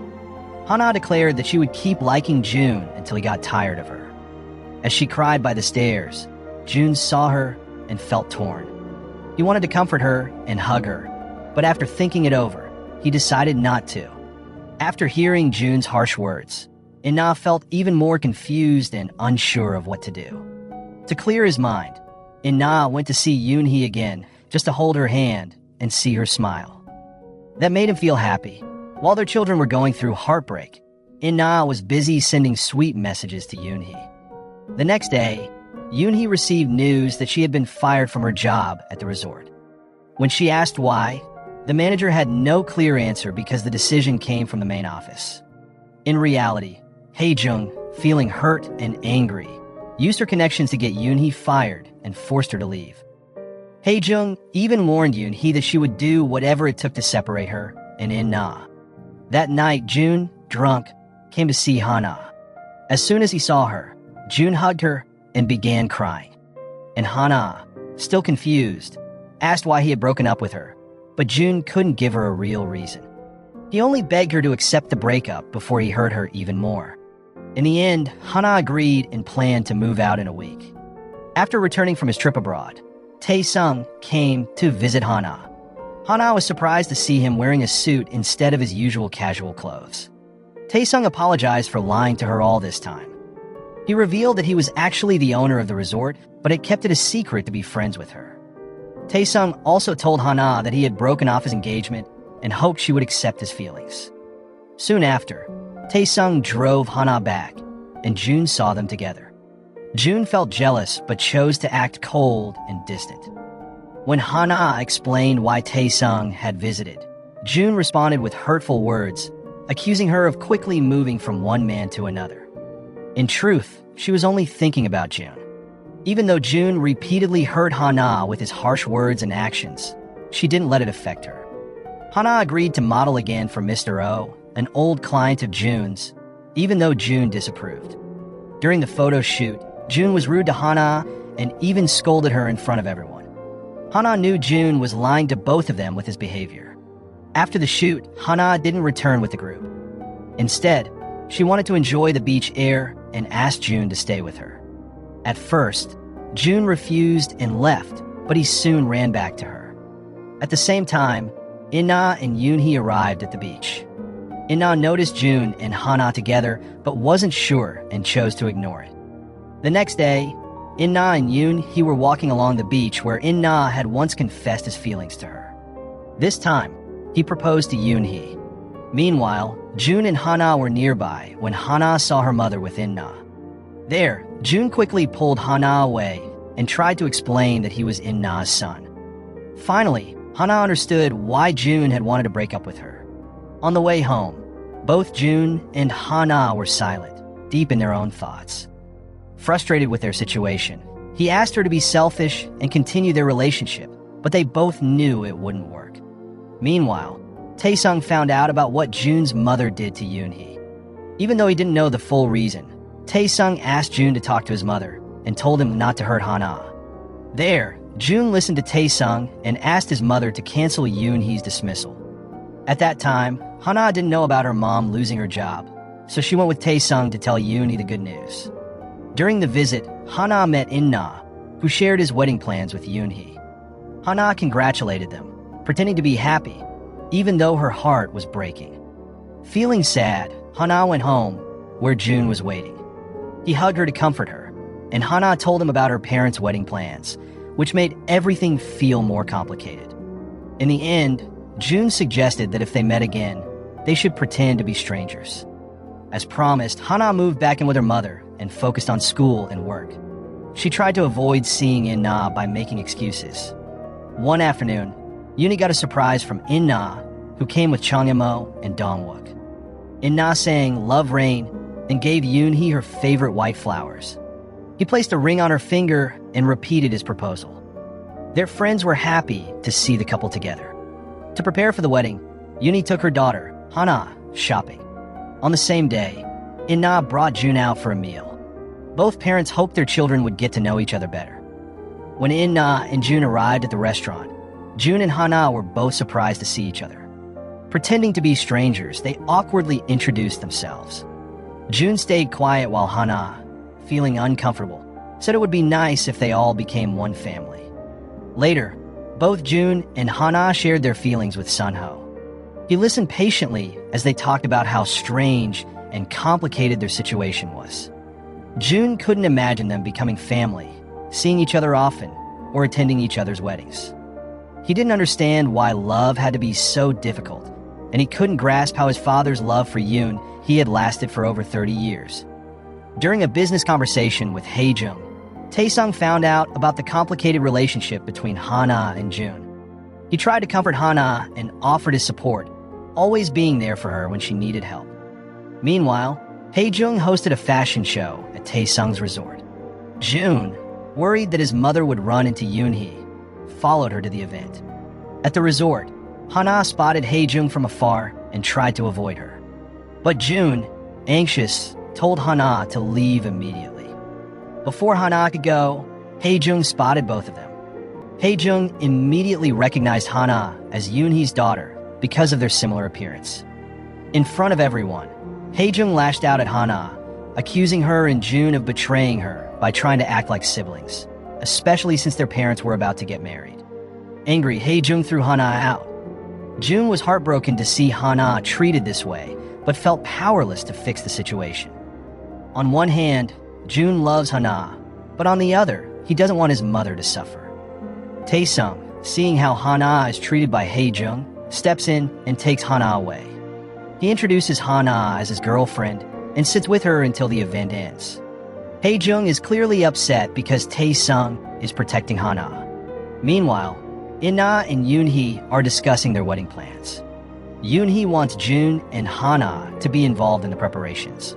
Hana declared that she would keep liking Jun until he got tired of her. As she cried by the stairs, Jun saw her and felt torn. He wanted to comfort her and hug her, but after thinking it over, he decided not to. After hearing Jun's harsh words, In-na felt even more confused and unsure of what to do. To clear his mind, In-na went to see Yoon-hee again just to hold her hand and see her smile. That made him feel happy. While their children were going through heartbreak, In-na was busy sending sweet messages to Yoon-hee. The next day, Yoon-hee received news that she had been fired from her job at the resort. When she asked why, the manager had no clear answer because the decision came from the main office. In reality, Hae-jung, feeling hurt and angry, used her connections to get Yoon-hee fired and forced her to leave. Hae-jung even warned Yoon-hee that she would do whatever it took to separate her and In-na. That night, Jun, drunk, came to see Hana. As soon as he saw her, Jun hugged her and began crying. And Hana, still confused, asked why he had broken up with her, but Jun couldn't give her a real reason. He only begged her to accept the breakup before he hurt her even more. In the end, Hana agreed and planned to move out in a week. After returning from his trip abroad, Tae-sung came to visit Hana. Hana was surprised to see him wearing a suit instead of his usual casual clothes. Tae-sung apologized for lying to her all this time. He revealed that he was actually the owner of the resort, but had kept it a secret to be friends with her. Tae-sung also told Hana that he had broken off his engagement and hoped she would accept his feelings. Soon after, Tae-sung drove Hana back, and Jun saw them together. Jun felt jealous but chose to act cold and distant. When Hana explained why Tae-sung had visited, Jun responded with hurtful words, accusing her of quickly moving from one man to another. In truth, she was only thinking about Jun. Even though Jun repeatedly hurt Hana with his harsh words and actions, she didn't let it affect her. Hana agreed to model again for Mr. Oh, an old client of Jun's, even though Jun disapproved. During the photo shoot, Jun was rude to Hana and even scolded her in front of everyone. Hana knew Jun was lying to both of them with his behavior. After the shoot, Hana didn't return with the group. Instead, she wanted to enjoy the beach air and asked Jun to stay with her. At first, Jun refused and left, but he soon ran back to her. At the same time, In-na and Yoon-hee arrived at the beach. In-na noticed Jun and Hana together, but wasn't sure and chose to ignore it. The next day, In-na and Yoon-hee were walking along the beach where In-na had once confessed his feelings to her. This time, he proposed to Yoon-hee. Meanwhile, Jun and Hana were nearby when Hana saw her mother with In-na. There, Jun quickly pulled Hana away and tried to explain that he was In-na's son. Finally, Hana understood why Jun had wanted to break up with her. On the way home, both Jun and Hana were silent, deep in their own thoughts. Frustrated with their situation, he asked her to be selfish and continue their relationship, but they both knew it wouldn't work. Meanwhile, Tae-sung found out about what Jun's mother did to Yoon-hee. Even though he didn't know the full reason, Tae-sung asked Jun to talk to his mother and told him not to hurt Hana. There, Jun listened to Tae-sung and asked his mother to cancel Yoon-hee's dismissal. At that time, Hana didn't know about her mom losing her job, so she went with Tae-sung to tell Yoon-hee the good news. During the visit, Hana met In-na, who shared his wedding plans with Yoon-hee. Hana congratulated them, pretending to be happy, even though her heart was breaking. Feeling sad, Hana went home, where Jun was waiting. He hugged her to comfort her, and Hana told him about her parents' wedding plans, which made everything feel more complicated. In the end, June suggested that if they met again, they should pretend to be strangers. As promised, Hana moved back in with her mother and focused on school and work. She tried to avoid seeing In-na by making excuses. One afternoon, Yoon-hee got a surprise from In-na, who came with Chang-mo and Dong-wook. In-na sang Love Rain and gave Yoon-hee her favorite white flowers. He placed a ring on her finger and repeated his proposal. Their friends were happy to see the couple together. To prepare for the wedding, Yoon-hee took her daughter, Hana, shopping. On the same day, In-na brought June out for a meal. Both parents hoped their children would get to know each other better. When In-na and June arrived at the restaurant, June and Hana were both surprised to see each other. Pretending to be strangers, they awkwardly introduced themselves. June stayed quiet while Hana, feeling uncomfortable, said it would be nice if they all became one family. Later, both June and Hana shared their feelings with Sun-ho. He listened patiently as they talked about how strange and complicated their situation was. June couldn't imagine them becoming family, seeing each other often, or attending each other's weddings. He didn't understand why love had to be so difficult, and he couldn't grasp how his father's love for Yoon-hee had lasted for over 30 years. During a business conversation with Hae-jung, Tae-sung found out about the complicated relationship between Hana and June. He tried to comfort Hana and offered his support, always being there for her when she needed help. Meanwhile, Hae-jung hosted a fashion show at Tae-sung's resort. June, worried that his mother would run into Yoon-hee, followed her to the event. At the resort, Hana spotted Hae-jung from afar and tried to avoid her. But June, anxious, told Hana to leave immediately. Before Hana could go, Hae-jung spotted both of them. Hae-jung immediately recognized Hana as Yoon-hee's daughter because of their similar appearance. In front of everyone, Hae-jung lashed out at Hana, accusing her and June of betraying her by trying to act like siblings, especially since their parents were about to get married. Angry, Hae-jung threw Hana out. June was heartbroken to see Hana treated this way, but felt powerless to fix the situation. On one hand, June loves Hana, but on the other, he doesn't want his mother to suffer. Tae-sung, seeing how Hana is treated by Hae-jung, steps in and takes Hana away. He introduces Hana as his girlfriend and sits with her until the event ends. Hae-jung is clearly upset because Tae-sung is protecting Hana. Meanwhile, In-na and Yoon-hee are discussing their wedding plans. Yoon-hee wants June and Hana to be involved in the preparations.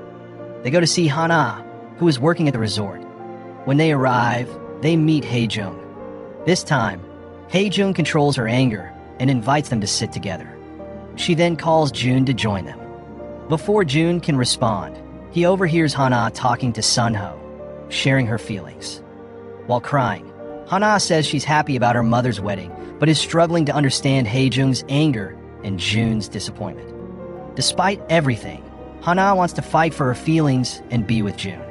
They go to see Hana, who is working at the resort. When they arrive, they meet Hae-jung. This time, Hae-jung controls her anger and invites them to sit together. She then calls June to join them. Before June can respond, he overhears Hana talking to Sun-ho, sharing her feelings. While crying, Hana says she's happy about her mother's wedding, but is struggling to understand Hae-jung's anger and June's disappointment. Despite everything, Hana wants to fight for her feelings and be with June.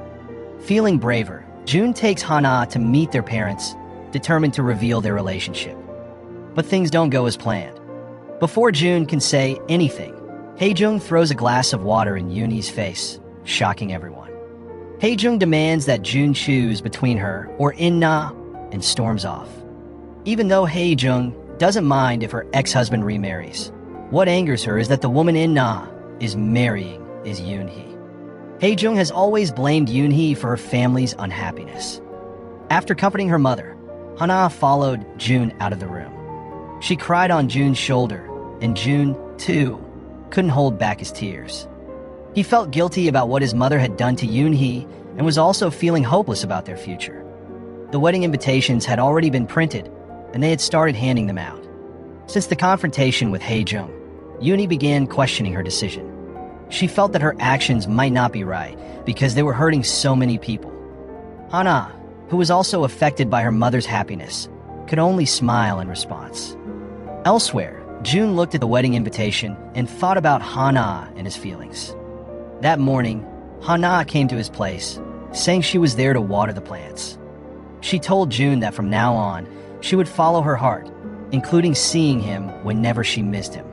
Feeling braver, June takes Hana to meet their parents, determined to reveal their relationship. But things don't go as planned. Before June can say anything, Hae-jung throws a glass of water in Yoon-hee's face, shocking everyone. Hae-jung demands that June choose between her or In-na and storms off. Even though Hae-jung doesn't mind if her ex-husband remarries, what angers her is that the woman In-na is marrying is Yoon-hee. Hae-jung has always blamed Yoon-hee for her family's unhappiness. After comforting her mother, Hana followed June out of the room. She cried on June's shoulder, and June, too, couldn't hold back his tears. He felt guilty about what his mother had done to Yoon-hee and was also feeling hopeless about their future. The wedding invitations had already been printed, and they had started handing them out. Since the confrontation with Hae-jung, Yoon-hee began questioning her decision. She felt that her actions might not be right because they were hurting so many people. Hana, who was also affected by her mother's happiness, could only smile in response. Elsewhere, June looked at the wedding invitation and thought about Hana and his feelings. That morning, Hana came to his place, saying she was there to water the plants. She told June that from now on, she would follow her heart, including seeing him whenever she missed him.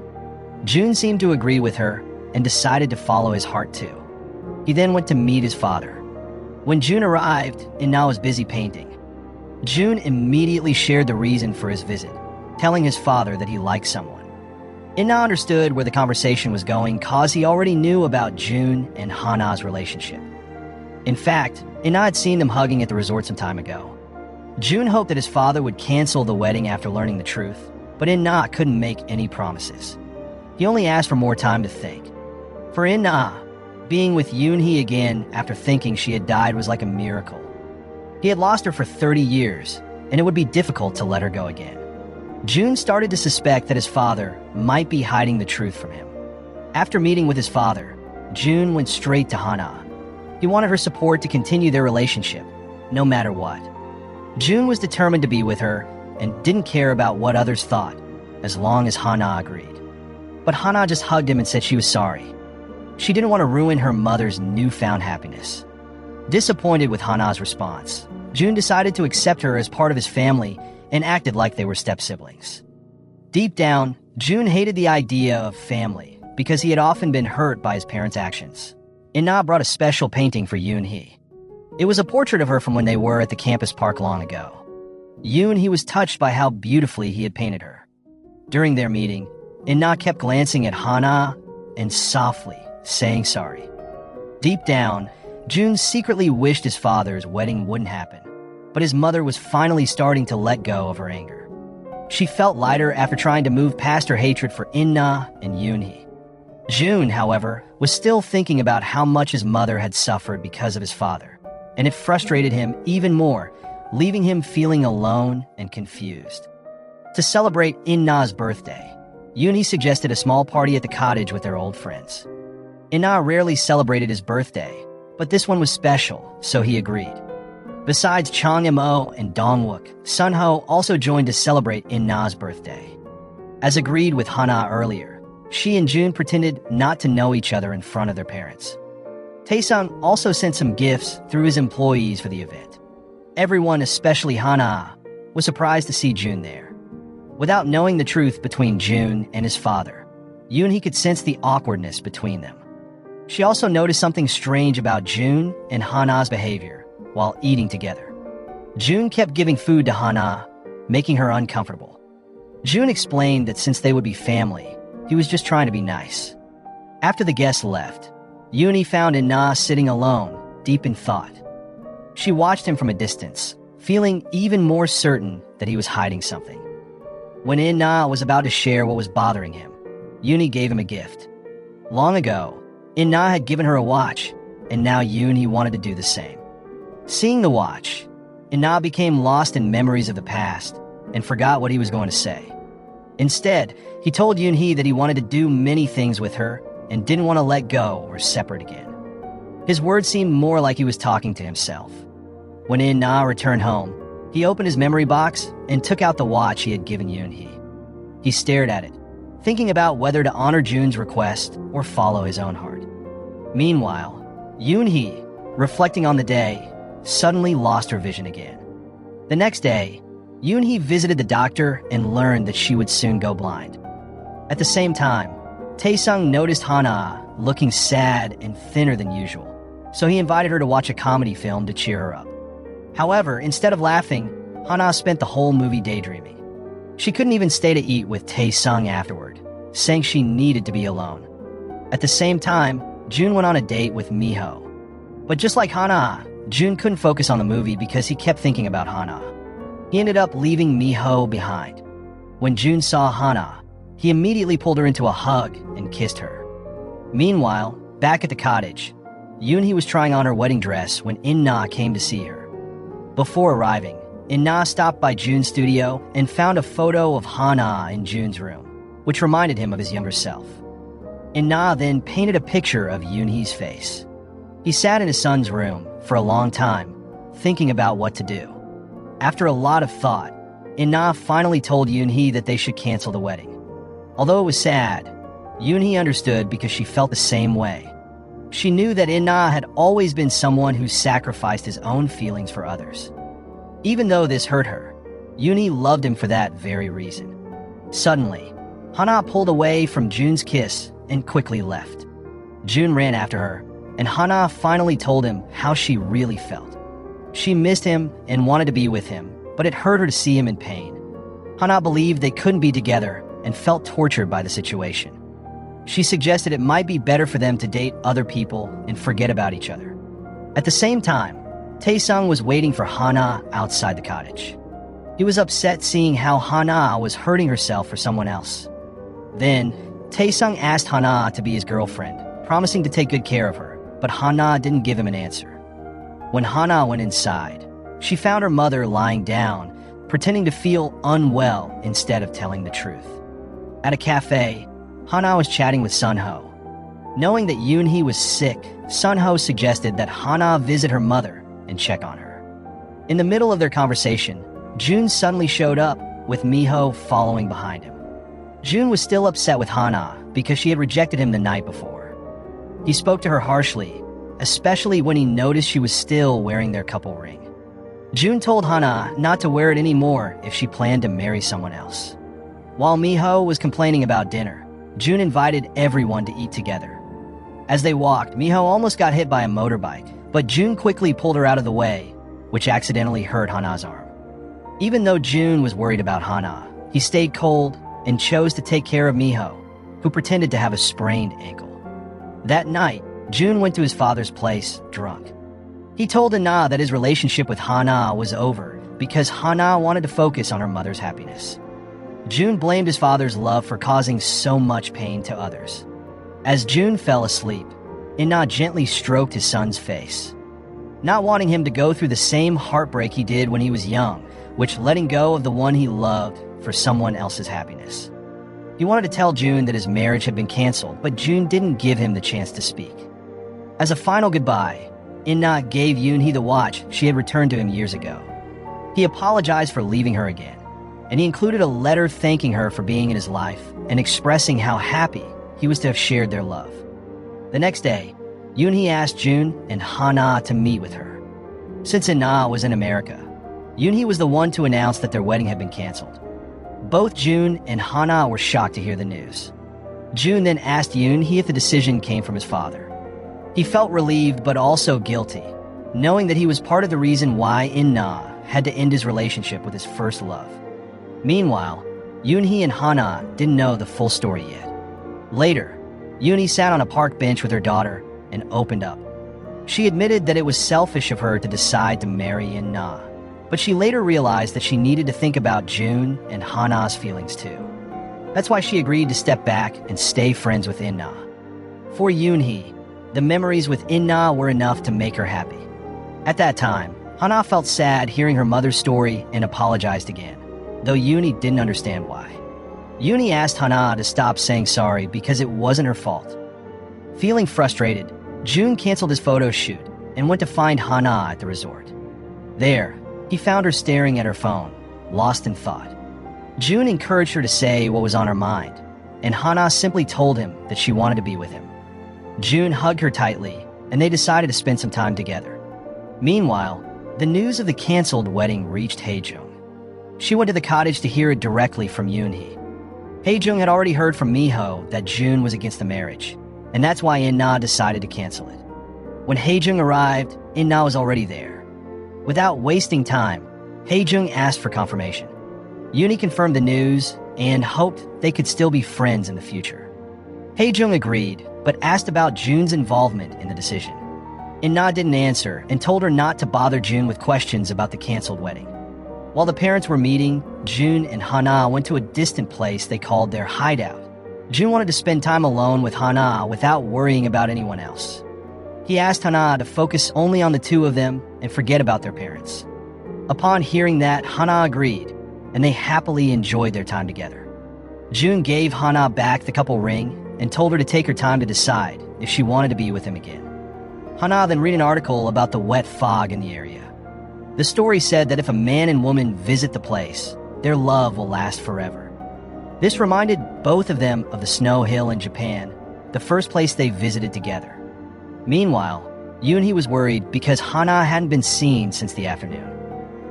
June seemed to agree with her and decided to follow his heart too. He then went to meet his father. When June arrived, In-na was busy painting. June immediately shared the reason for his visit, telling his father that he liked someone. In-na understood where the conversation was going cause he already knew about June and Hana's relationship. In fact, In-na had seen them hugging at the resort some time ago. June hoped that his father would cancel the wedding after learning the truth, but In-na couldn't make any promises. He only asked for more time to think. For In-na, being with Yoon-hee again after thinking she had died was like a miracle. He had lost her for 30 years, and it would be difficult to let her go again. June started to suspect that his father might be hiding the truth from him. After meeting with his father, June went straight to Hana. He wanted her support to continue their relationship, no matter what. June was determined to be with her and didn't care about what others thought, as long as Hana agreed. But Hana just hugged him and said she was sorry. She didn't want to ruin her mother's newfound happiness. Disappointed with Hana's response, June decided to accept her as part of his family and acted like they were step-siblings. Deep down, June hated the idea of family because he had often been hurt by his parents' actions. In-na brought a special painting for Yoon-hee. It was a portrait of her from when they were at the campus park long ago. Yoon-hee was touched by how beautifully he had painted her. During their meeting, In-na kept glancing at Hana and softly saying sorry. Deep down, June secretly wished his father's wedding wouldn't happen, but his mother was finally starting to let go of her anger. She felt lighter after trying to move past her hatred for In-na and Yoon-hee. June, however, was still thinking about how much his mother had suffered because of his father, and it frustrated him even more, leaving him feeling alone and confused. To celebrate In-na's birthday, Yoon-hee suggested a small party at the cottage with their old friends. In-na rarely celebrated his birthday, but this one was special, so he agreed. Besides Chang-mo and Dong-wook, Sun-ho also joined to celebrate In-na's birthday. As agreed with Hana earlier, she and June pretended not to know each other in front of their parents. Tae-sung also sent some gifts through his employees for the event. Everyone, especially Hana, was surprised to see June there. Without knowing the truth between June and his father, Yoon-hee could sense the awkwardness between them. She also noticed something strange about June and Hana's behavior while eating together. June kept giving food to Hana, making her uncomfortable. June explained that since they would be family, he was just trying to be nice. After the guests left, Yoon-hee found In-na sitting alone, deep in thought. She watched him from a distance, feeling even more certain that he was hiding something. When In-na was about to share what was bothering him, Yoon-hee gave him a gift. Long ago, In-na had given her a watch, and now Yoon-hee wanted to do the same. Seeing the watch, In-na became lost in memories of the past and forgot what he was going to say. Instead, he told Yoon-hee that he wanted to do many things with her and didn't want to let go or separate again. His words seemed more like he was talking to himself. When In-na returned home, he opened his memory box and took out the watch he had given Yoon-hee. He stared at it, thinking about whether to honor June's request or follow his own heart. Meanwhile, Yoon-hee, reflecting on the day, suddenly lost her vision again. The next day, Yoon-hee visited the doctor and learned that she would soon go blind. At the same time, Tae-sung noticed Hana looking sad and thinner than usual, so he invited her to watch a comedy film to cheer her up. However, instead of laughing, Hana spent the whole movie daydreaming. She couldn't even stay to eat with Tae-sung afterward, saying she needed to be alone. At the same time, June went on a date with Miho. But just like Hana, June couldn't focus on the movie because he kept thinking about Hana. He ended up leaving Miho behind. When June saw Hana, he immediately pulled her into a hug and kissed her. Meanwhile, back at the cottage, Yoon-hee was trying on her wedding dress when In-na came to see her. Before arriving, In-na stopped by June's studio and found a photo of Hana in June's room, which reminded him of his younger self. In-na then painted a picture of Yoon-hee's face. He sat in his son's room for a long time, thinking about what to do. After a lot of thought, In-na finally told Yoon-hee that they should cancel the wedding. Although it was sad, Yoon-hee understood because she felt the same way. She knew that In-na had always been someone who sacrificed his own feelings for others. Even though this hurt her, Yoon-hee loved him for that very reason. Suddenly, Hana pulled away from June's kiss and quickly left. June ran after her, and Hana finally told him how she really felt. She missed him and wanted to be with him, but it hurt her to see him in pain. Hana believed they couldn't be together and felt tortured by the situation. She suggested it might be better for them to date other people and forget about each other. At the same time, Taesung was waiting for Hana outside the cottage. He was upset seeing how Hana was hurting herself for someone else. Then, Taesung asked Hana to be his girlfriend, promising to take good care of her, but Hana didn't give him an answer. When Hana went inside, she found her mother lying down, pretending to feel unwell instead of telling the truth. At a cafe, Hana was chatting with Sunho. Knowing that Yoon-hee was sick, Sunho suggested that Hana visit her mother and check on her. In the middle of their conversation, Jun suddenly showed up, with Miho following behind him. Jun was still upset with Hana because she had rejected him the night before. He spoke to her harshly, especially when he noticed she was still wearing their couple ring. Jun told Hana not to wear it anymore if she planned to marry someone else. While Miho was complaining about dinner, Jun invited everyone to eat together. As they walked, Miho almost got hit by a motorbike, but Jun quickly pulled her out of the way, which accidentally hurt Hana's arm. Even though Jun was worried about Hana, he stayed cold and chose to take care of Miho, who pretended to have a sprained ankle. That night, Jun went to his father's place, drunk. He told Hana that his relationship with Hana was over because Hana wanted to focus on her mother's happiness. Jun blamed his father's love for causing so much pain to others. As Jun fell asleep, Hana gently stroked his son's face, not wanting him to go through the same heartbreak he did when he was young, which letting go of the one he loved for someone else's happiness. He wanted to tell Jun that his marriage had been canceled, but Jun didn't give him the chance to speak. As a final goodbye, Hana gave Yoon-hee the watch she had returned to him years ago. He apologized for leaving her again, and he included a letter thanking her for being in his life and expressing how happy he was to have shared their love. The next day, Yoon-hee asked Jun and Hana to meet with her. Since Hana was in America, Yoon-hee was the one to announce that their wedding had been canceled. Both Jun and Hana were shocked to hear the news. Jun then asked Yoon-hee if the decision came from his father. He felt relieved but also guilty, knowing that he was part of the reason why Hana had to end his relationship with his first love. Meanwhile, Yoon-hee and Hana didn't know the full story yet. Later, Yoon-hee sat on a park bench with her daughter and opened up. She admitted that it was selfish of her to decide to marry Hana, but she later realized that she needed to think about Jun and Hana's feelings too. That's why she agreed to step back and stay friends with Hana. For Yoon-hee, the memories with Hana were enough to make her happy. At that time, Hana felt sad hearing her mother's story and apologized again, though Yoon-hee didn't understand why. Yoon-hee asked Hana to stop saying sorry because it wasn't her fault. Feeling frustrated, Jun canceled his photo shoot and went to find Hana at the resort. There, he found her staring at her phone, lost in thought. Jun encouraged her to say what was on her mind, and Hana simply told him that she wanted to be with him. Jun hugged her tightly, and they decided to spend some time together. Meanwhile, the news of the canceled wedding reached Haejung. She went to the cottage to hear it directly from Yoon-hee. Haejung had already heard from Miho that Jun was against the marriage, and that's why Hana decided to cancel it. When Haejung arrived, Hana was already there. Without wasting time, Haejung asked for confirmation. Yoon-hee confirmed the news and hoped they could still be friends in the future. Haejung agreed, but asked about Jun's involvement in the decision. Hana didn't answer and told her not to bother Jun with questions about the canceled wedding. While the parents were meeting, Jun and Hana went to a distant place they called their hideout. Jun wanted to spend time alone with Hana without worrying about anyone else. He asked Hana to focus only on the two of them and forget about their parents. Upon hearing that, Hana agreed, and they happily enjoyed their time together. Jun gave Hana back the couple ring and told her to take her time to decide if she wanted to be with him again. Hana then read an article about the wet fog in the area. The story said that if a man and woman visit the place, their love will last forever. This reminded both of them of the snow hill in Japan, the first place they visited together. Meanwhile, Yoon-hee was worried because Hana hadn't been seen since the afternoon.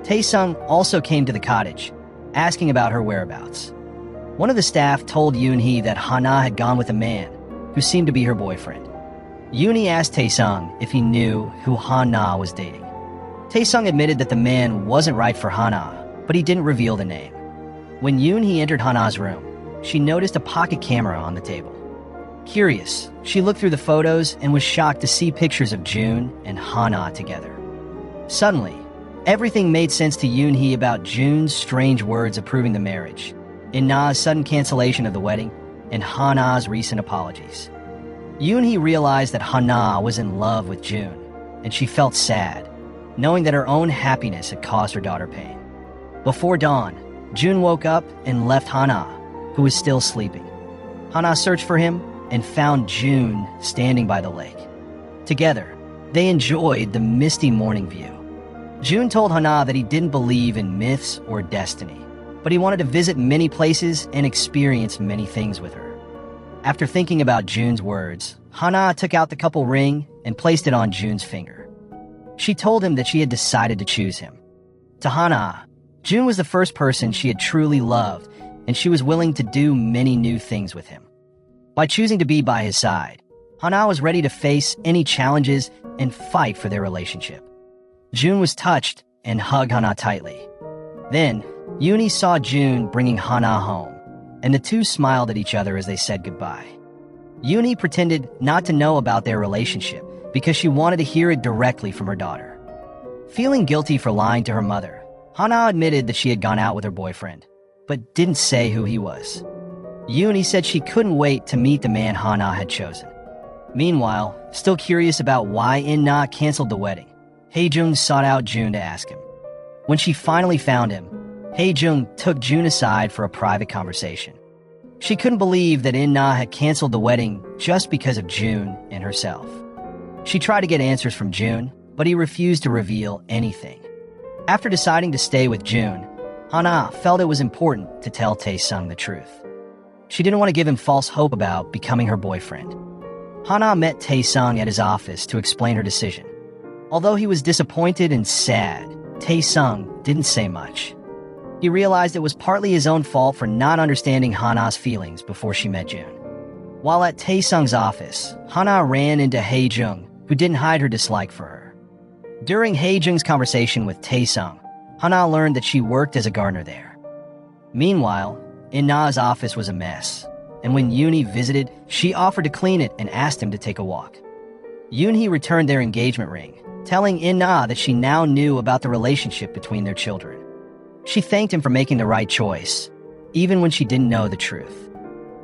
Taesung also came to the cottage, asking about her whereabouts. One of the staff told Yoon-hee that Hana had gone with a man who seemed to be her boyfriend. Yoon-hee asked Taesung if he knew who Han-na was dating. Taesung admitted that the man wasn't right for Han-na, but he didn't reveal the name. When Yoon-hee entered Han-na's room, she noticed a pocket camera on the table. Curious, she looked through the photos and was shocked to see pictures of Jun and Han-na together. Suddenly, everything made sense to Yoon-hee about Jun's strange words approving the marriage, In-na's sudden cancellation of the wedding, and Han-na's recent apologies. Yoon-hee realized that Han-na was in love with Jun, and she felt sad, knowing that her own happiness had caused her daughter pain. Before dawn, Jun woke up and left Han-na, who was still sleeping. Han-na searched for him and found Jun standing by the lake. Together, they enjoyed the misty morning view. Jun told Han-na that he didn't believe in myths or destiny, but he wanted to visit many places and experience many things with her. After thinking about Jun's words, Han-na took out the couple ring and placed it on Jun's finger. She told him that she had decided to choose him. To Han-na, Jun was the first person she had truly loved, and she was willing to do many new things with him. By choosing to be by his side, Han-na was ready to face any challenges and fight for their relationship. Jun was touched and hugged Han-na tightly. Then, Yoon-hee saw Jun bringing Han-na home, and the two smiled at each other as they said goodbye. Yoon-hee pretended not to know about their relationship because she wanted to hear it directly from her daughter. Feeling guilty for lying to her mother, Han-na admitted that she had gone out with her boyfriend, but didn't say who he was. Yoon-hee said she couldn't wait to meet the man Han-na had chosen. Meanwhile, still curious about why In-na canceled the wedding, Hae-jung sought out Jun to ask him. When she finally found him, Hae-jung took Jun aside for a private conversation. She couldn't believe that In-na had canceled the wedding just because of Jun and herself. She tried to get answers from Jun, but he refused to reveal anything. After deciding to stay with Jun, Han-na felt it was important to tell Taesung the truth. She didn't want to give him false hope about becoming her boyfriend. Han-na met Taesung at his office to explain her decision. Although he was disappointed and sad, Taesung didn't say much. He realized it was partly his own fault for not understanding Han-na's feelings before she met Jun. While at Taesung's office, Han-na ran into Hae-jung, who didn't hide her dislike for her. During Hae-jung's conversation with Taesung, Han-na learned that she worked as a gardener there. Meanwhile, In-na's office was a mess, and when Yoon-hee visited, she offered to clean it and asked him to take a walk. Yoon-hee returned their engagement ring, telling In-na that she now knew about the relationship between their children. She thanked him for making the right choice, even when she didn't know the truth.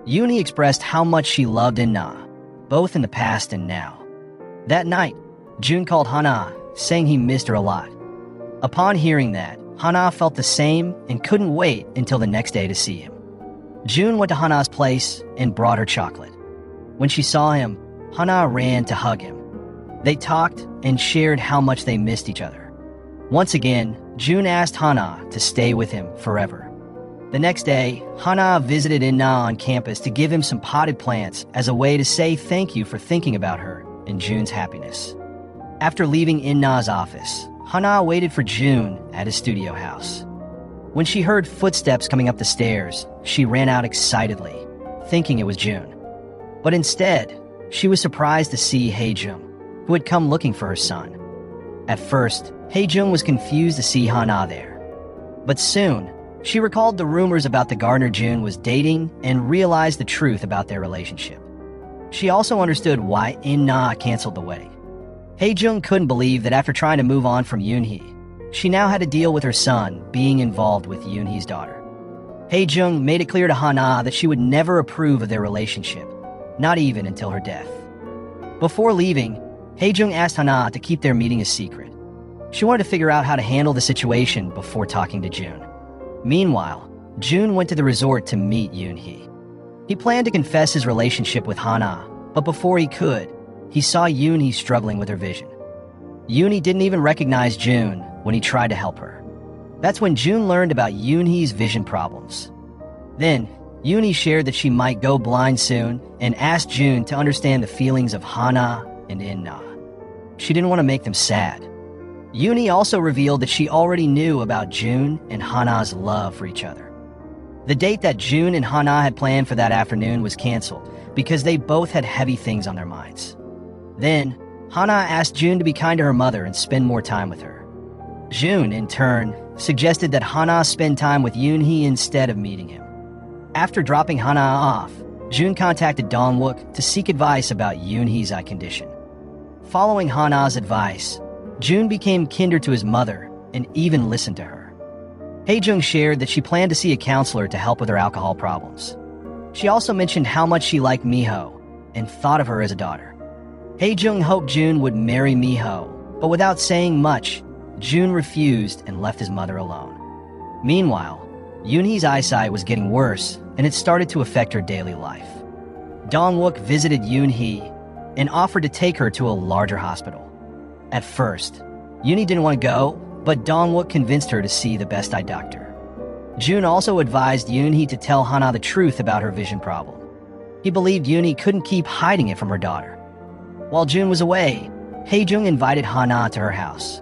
Yoon-hee expressed how much she loved In-na, both in the past and now. That night, Jun called Han-na, saying he missed her a lot. Upon hearing that, Han-na felt the same and couldn't wait until the next day to see him. Jun went to Han-na's place and brought her chocolate. When she saw him, Han-na ran to hug him. They talked and shared how much they missed each other. Once again, Jun asked Han-na to stay with him forever. The next day, Han-na visited In-na on campus to give him some potted plants as a way to say thank you for thinking about her and Jun's happiness. After leaving In-na's office, Han-na waited for Jun at his studio house. When she heard footsteps coming up the stairs, she ran out excitedly, thinking it was Jun. But instead, she was surprised to see Hae-jung, who had come looking for her son. At first, Hae-jung was confused to see Han-na there. But soon, she recalled the rumors about the gardener Jun was dating and realized the truth about their relationship. She also understood why In-na canceled the wedding. Hae-jung couldn't believe that after trying to move on from Yoon-hee, she now had to deal with her son being involved with Yoon-hee's daughter. Hae-jung made it clear to Han-na that she would never approve of their relationship, not even until her death. Before leaving, Hae-jung asked Han-na to keep their meeting a secret. She wanted to figure out how to handle the situation before talking to Jun. Meanwhile, Jun went to the resort to meet Yoon-hee. He planned to confess his relationship with Han-na, but before he could, he saw Yoon-hee struggling with her vision. Yoon-hee didn't even recognize Jun when he tried to help her. That's when Jun learned about Yoon-hee's vision problems. Then, Yoon-hee shared that she might go blind soon and asked Jun to understand the feelings of Han-na and In-na. She didn't want to make them sad. Yoon-hee also revealed that she already knew about Jun and Han-na's love for each other. The date that Jun and Han-na had planned for that afternoon was canceled because they both had heavy things on their minds. Then, Hana asked June to be kind to her mother and spend more time with her. June, in turn, suggested that Hana spend time with Yoon-hee instead of meeting him. After dropping Hana off, June contacted Dong-wook to seek advice about Yoon-hee's eye condition. Following Hana's advice, June became kinder to his mother and even listened to her. Hae-jung shared that she planned to see a counselor to help with her alcohol problems. She also mentioned how much she liked Miho and thought of her as a daughter. Hae-jung hoped June would marry Miho, but without saying much, June refused and left his mother alone. Meanwhile, Yoon-hee's eyesight was getting worse, and it started to affect her daily life. Dong-wook visited Yoon-hee and offered to take her to a larger hospital. At first, Yoon-hee didn't want to go, but Dong-wook convinced her to see the best eye doctor. June also advised Yoon-hee to tell Hana the truth about her vision problem. He believed Yoon-hee couldn't keep hiding it from her daughter. While June was away, Hae-jung invited Hana to her house.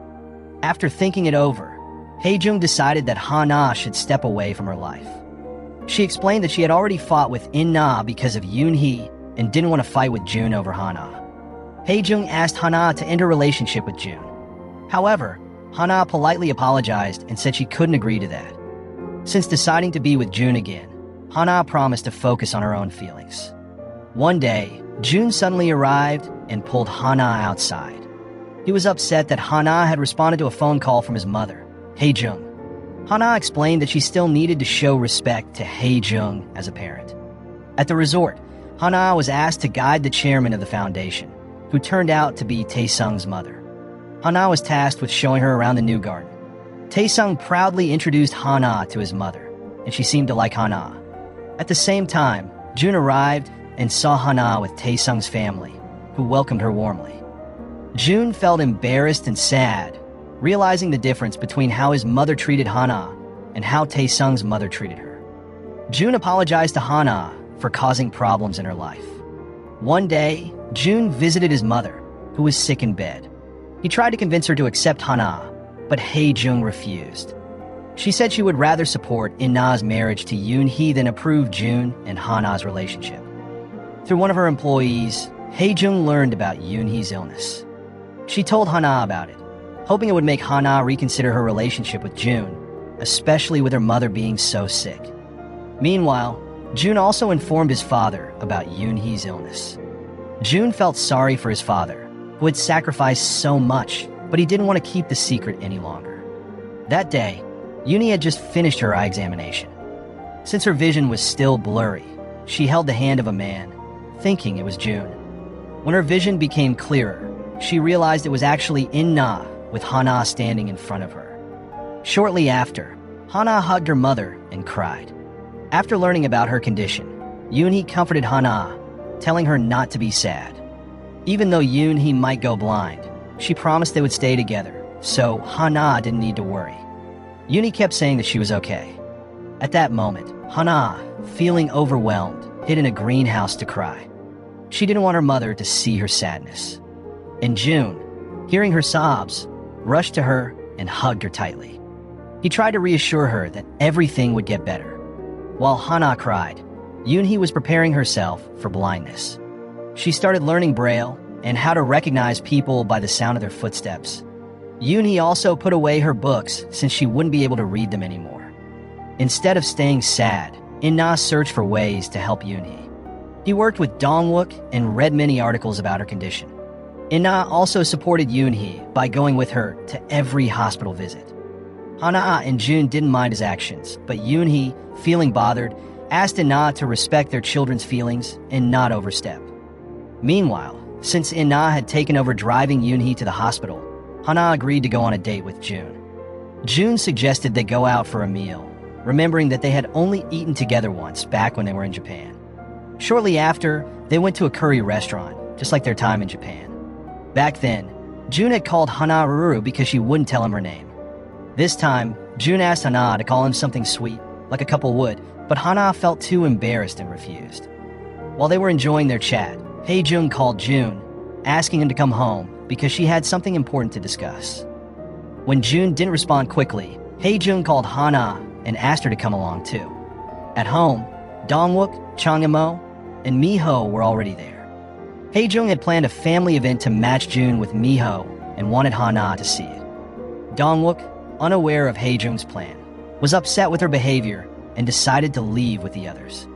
After thinking it over, Hae-jung decided that Hana should step away from her life. She explained that she had already fought with In-na because of Yoon-hee and didn't want to fight with June over Hana. Hae-jung asked Hana to end her relationship with June. However, Hana politely apologized and said she couldn't agree to that. Since deciding to be with June again, Hana promised to focus on her own feelings. One day, June suddenly arrived and pulled Hana outside. He was upset that Hana had responded to a phone call from his mother, Hae-jung. Hana explained that she still needed to show respect to Hae-jung as a parent. At the resort, Hana was asked to guide the chairman of the foundation, who turned out to be Tae-sung's mother. Hana was tasked with showing her around the new garden. Tae-sung proudly introduced Hana to his mother, and she seemed to like Hana. At the same time, June arrived and saw Hana with Tae-sung's family, who welcomed her warmly. June felt embarrassed and sad, realizing the difference between how his mother treated Hana and how Tae-sung's mother treated her. June apologized to Hana for causing problems in her life. One day, June visited his mother, who was sick in bed. He tried to convince her to accept Hana, but Hae-jung refused. She said she would rather support In-na's marriage to Yoon-hee than approve June and Hana's relationship. Through one of her employees, Hae-jung learned about Yoon-hee's illness. She told Hana about it, hoping it would make Hana reconsider her relationship with June, especially with her mother being so sick. Meanwhile, June also informed his father about Yoon-hee's illness. June felt sorry for his father, who had sacrificed so much, but he didn't want to keep the secret any longer. That day, Yoon-hee had just finished her eye examination. Since her vision was still blurry, she held the hand of a man, thinking it was June. When her vision became clearer, she realized it was actually In-na with Hana standing in front of her. Shortly after, Hana hugged her mother and cried. After learning about her condition, Yoon-hee comforted Hana, telling her not to be sad. Even though Yoon-hee might go blind, she promised they would stay together, so Hana didn't need to worry. Yoon-hee kept saying that she was okay. At that moment, Hana, feeling overwhelmed, hid in a greenhouse to cry. She didn't want her mother to see her sadness. And June, hearing her sobs, rushed to her and hugged her tightly. He tried to reassure her that everything would get better. While Hana cried, Yoon-hee was preparing herself for blindness. She started learning Braille and how to recognize people by the sound of their footsteps. Yoon-hee also put away her books since she wouldn't be able to read them anymore. Instead of staying sad, In-na searched for ways to help Yoon-hee. He worked with Dong-wook and read many articles about her condition. In-na also supported Yoon-hee by going with her to every hospital visit. Hana and June didn't mind his actions, but Yoon-hee, feeling bothered, asked In-na to respect their children's feelings and not overstep. Meanwhile, since In-na had taken over driving Yoon-hee to the hospital, Hana agreed to go on a date with June. June suggested they go out for a meal, remembering that they had only eaten together once back when they were in Japan. Shortly after, they went to a curry restaurant, just like their time in Japan. Back then, June had called Hana Ruru because she wouldn't tell him her name. This time, June asked Hana to call him something sweet, like a couple would, but Hana felt too embarrassed and refused. While they were enjoying their chat, Hae-jung called June, asking him to come home because she had something important to discuss. When June didn't respond quickly, Hae-jung called Hana and asked her to come along too. At home, Dong-wook, Chang-mo, and Miho were already there. Hae-jung had planned a family event to match June with Miho and wanted Hana to see it. Dong-wook, unaware of Hae-jung's plan, was upset with her behavior and decided to leave with the others.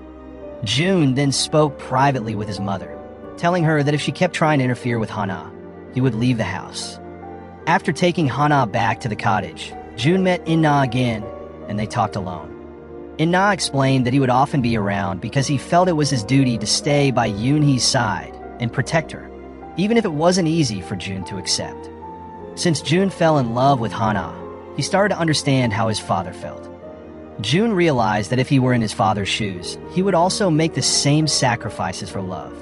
June then spoke privately with his mother, telling her that if she kept trying to interfere with Hana, he would leave the house. After taking Hana back to the cottage, June met In-na again, and they talked alone. In-na explained that he would often be around because he felt it was his duty to stay by Yoon-hee's side and protect her, even if it wasn't easy for June to accept. Since June fell in love with Hana, he started to understand how his father felt. June realized that if he were in his father's shoes, he would also make the same sacrifices for love.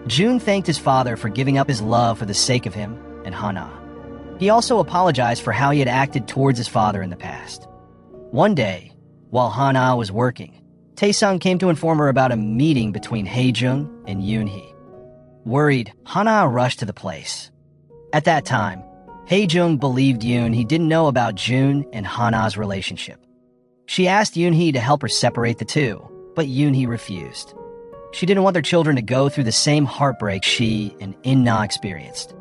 June thanked his father for giving up his love for the sake of him and Hana. He also apologized for how he had acted towards his father in the past. One day, while Hana was working, Tae-sung came to inform her about a meeting between Hae-jung and Yoon-hee. Worried, Hana rushed to the place. At that time, Hae-jung believed Yoon-hee didn't know about June and Hana's relationship. She asked Yoon-hee to help her separate the two, but Yoon-hee refused. She didn't want their children to go through the same heartbreak she and In-na experienced.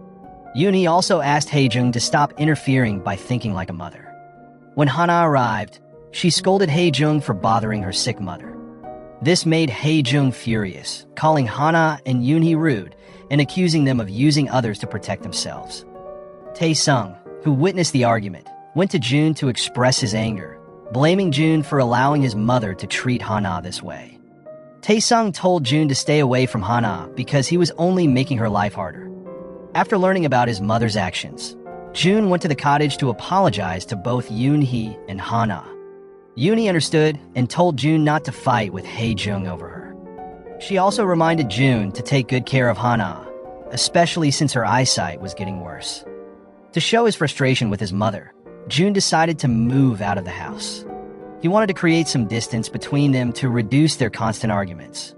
Yoon-hee also asked Hae-jung to stop interfering by thinking like a mother. When Hana arrived, she scolded Hae-jung for bothering her sick mother. This made Hae-jung furious, calling Hana and Yoon-hee rude and accusing them of using others to protect themselves. Tae-sung, who witnessed the argument, went to June to express his anger, blaming June for allowing his mother to treat Hana this way. Tae-sung told June to stay away from Hana because he was only making her life harder. After learning about his mother's actions, June went to the cottage to apologize to both Yoon-hee and Hana. Yoon-hee understood and told June not to fight with Hae-jung over her. She also reminded June to take good care of Hana, especially since her eyesight was getting worse. To show his frustration with his mother, June decided to move out of the house. He wanted to create some distance between them to reduce their constant arguments.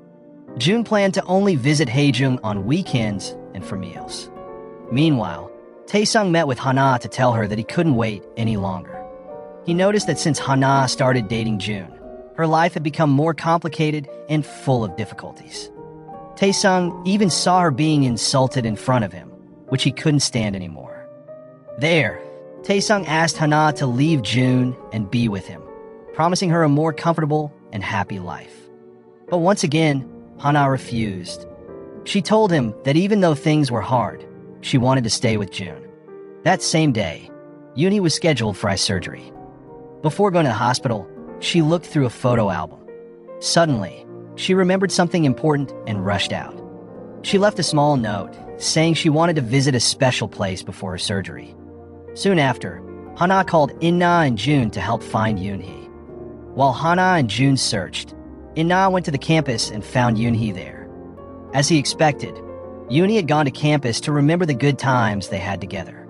June planned to only visit Hae-jung on weekends and for meals. Meanwhile, Tae-sung met with Hana to tell her that he couldn't wait any longer. He noticed that since Hana started dating June, her life had become more complicated and full of difficulties. Tae-sung even saw her being insulted in front of him, which he couldn't stand anymore. There, Tae-sung asked Hana to leave June and be with him, promising her a more comfortable and happy life. But once again, Hana refused. She told him that even though things were hard, she wanted to stay with June. That same day, Yoon-hee was scheduled for eye surgery. Before going to the hospital, she looked through a photo album. Suddenly, she remembered something important and rushed out. She left a small note saying she wanted to visit a special place before her surgery. Soon after, Hana called In-na and June to help find Yoon-hee. While Hana and June searched, In-na went to the campus and found Yoon-hee there. As he expected, Yoon-hee had gone to campus to remember the good times they had together.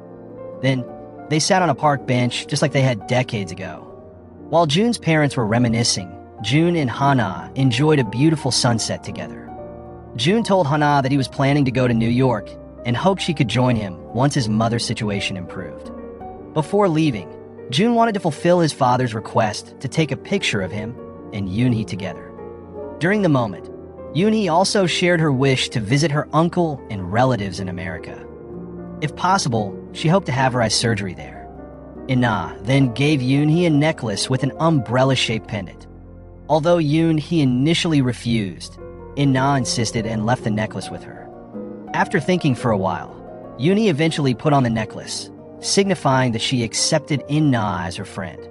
Then, they sat on a park bench just like they had decades ago. While June's parents were reminiscing, June and Hana enjoyed a beautiful sunset together. June told Hana that he was planning to go to New York and hoped she could join him once his mother's situation improved. Before leaving, June wanted to fulfill his father's request to take a picture of him and Yoon-hee together. During the moment, Yoon-hee also shared her wish to visit her uncle and relatives in America. If possible, she hoped to have her eye surgery there. In-na then gave Yoon-hee a necklace with an umbrella-shaped pendant. Although Yoon-hee initially refused, In-na insisted and left the necklace with her. After thinking for a while, Yoon-hee eventually put on the necklace, signifying that she accepted In-na as her friend.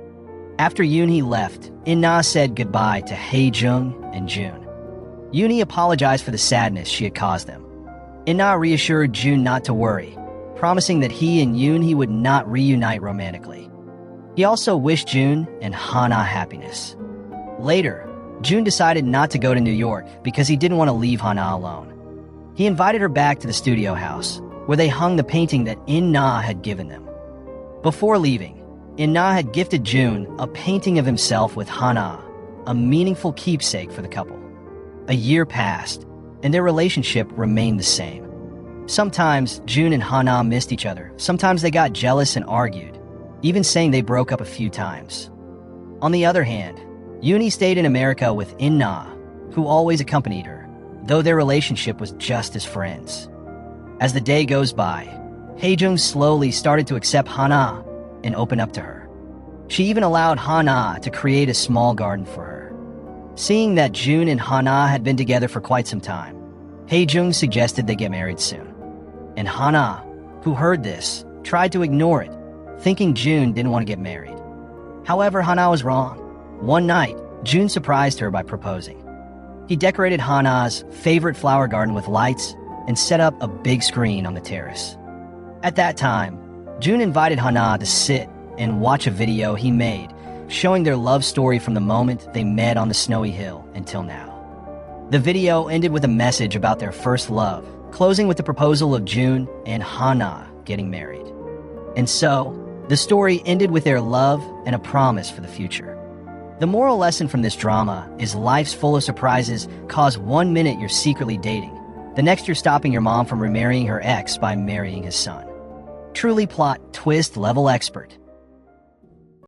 After Yoon-hee left, In-na said goodbye to Hae-jung and June. Yoon-hee apologized for the sadness she had caused them. In-na reassured June not to worry, promising that he and Yoon-hee would not reunite romantically. He also wished June and Hana happiness. Later, June decided not to go to New York because he didn't want to leave Hana alone. He invited her back to the studio house, where they hung the painting that In-na had given them. Before leaving, In-na had gifted June a painting of himself with Hana, a meaningful keepsake for the couple. A year passed, and their relationship remained the same. Sometimes June and Hana missed each other. Sometimes they got jealous and argued, even saying they broke up a few times. On the other hand, Yoon-hee stayed in America with In-na, who always accompanied her, though their relationship was just as friends. As the day goes by, Haejung slowly started to accept Hana and open up to her. She even allowed Hana to create a small garden for her. Seeing that Jun and Hana had been together for quite some time, Haejung suggested they get married soon. And Hana, who heard this, tried to ignore it, thinking Jun didn't want to get married. However, Hana was wrong. One night, Jun surprised her by proposing. He decorated Hana's favorite flower garden with lights and set up a big screen on the terrace. At that time, Jun invited Hana to sit and watch a video he made showing their love story from the moment they met on the snowy hill until now. The video ended with a message about their first love, closing with the proposal of Jun and Hana getting married. And so, the story ended with their love and a promise for the future. The moral lesson from this drama is life's full of surprises. Cause 1 minute you're secretly dating, the next you're stopping your mom from remarrying her ex by marrying his son. Truly plot twist level expert.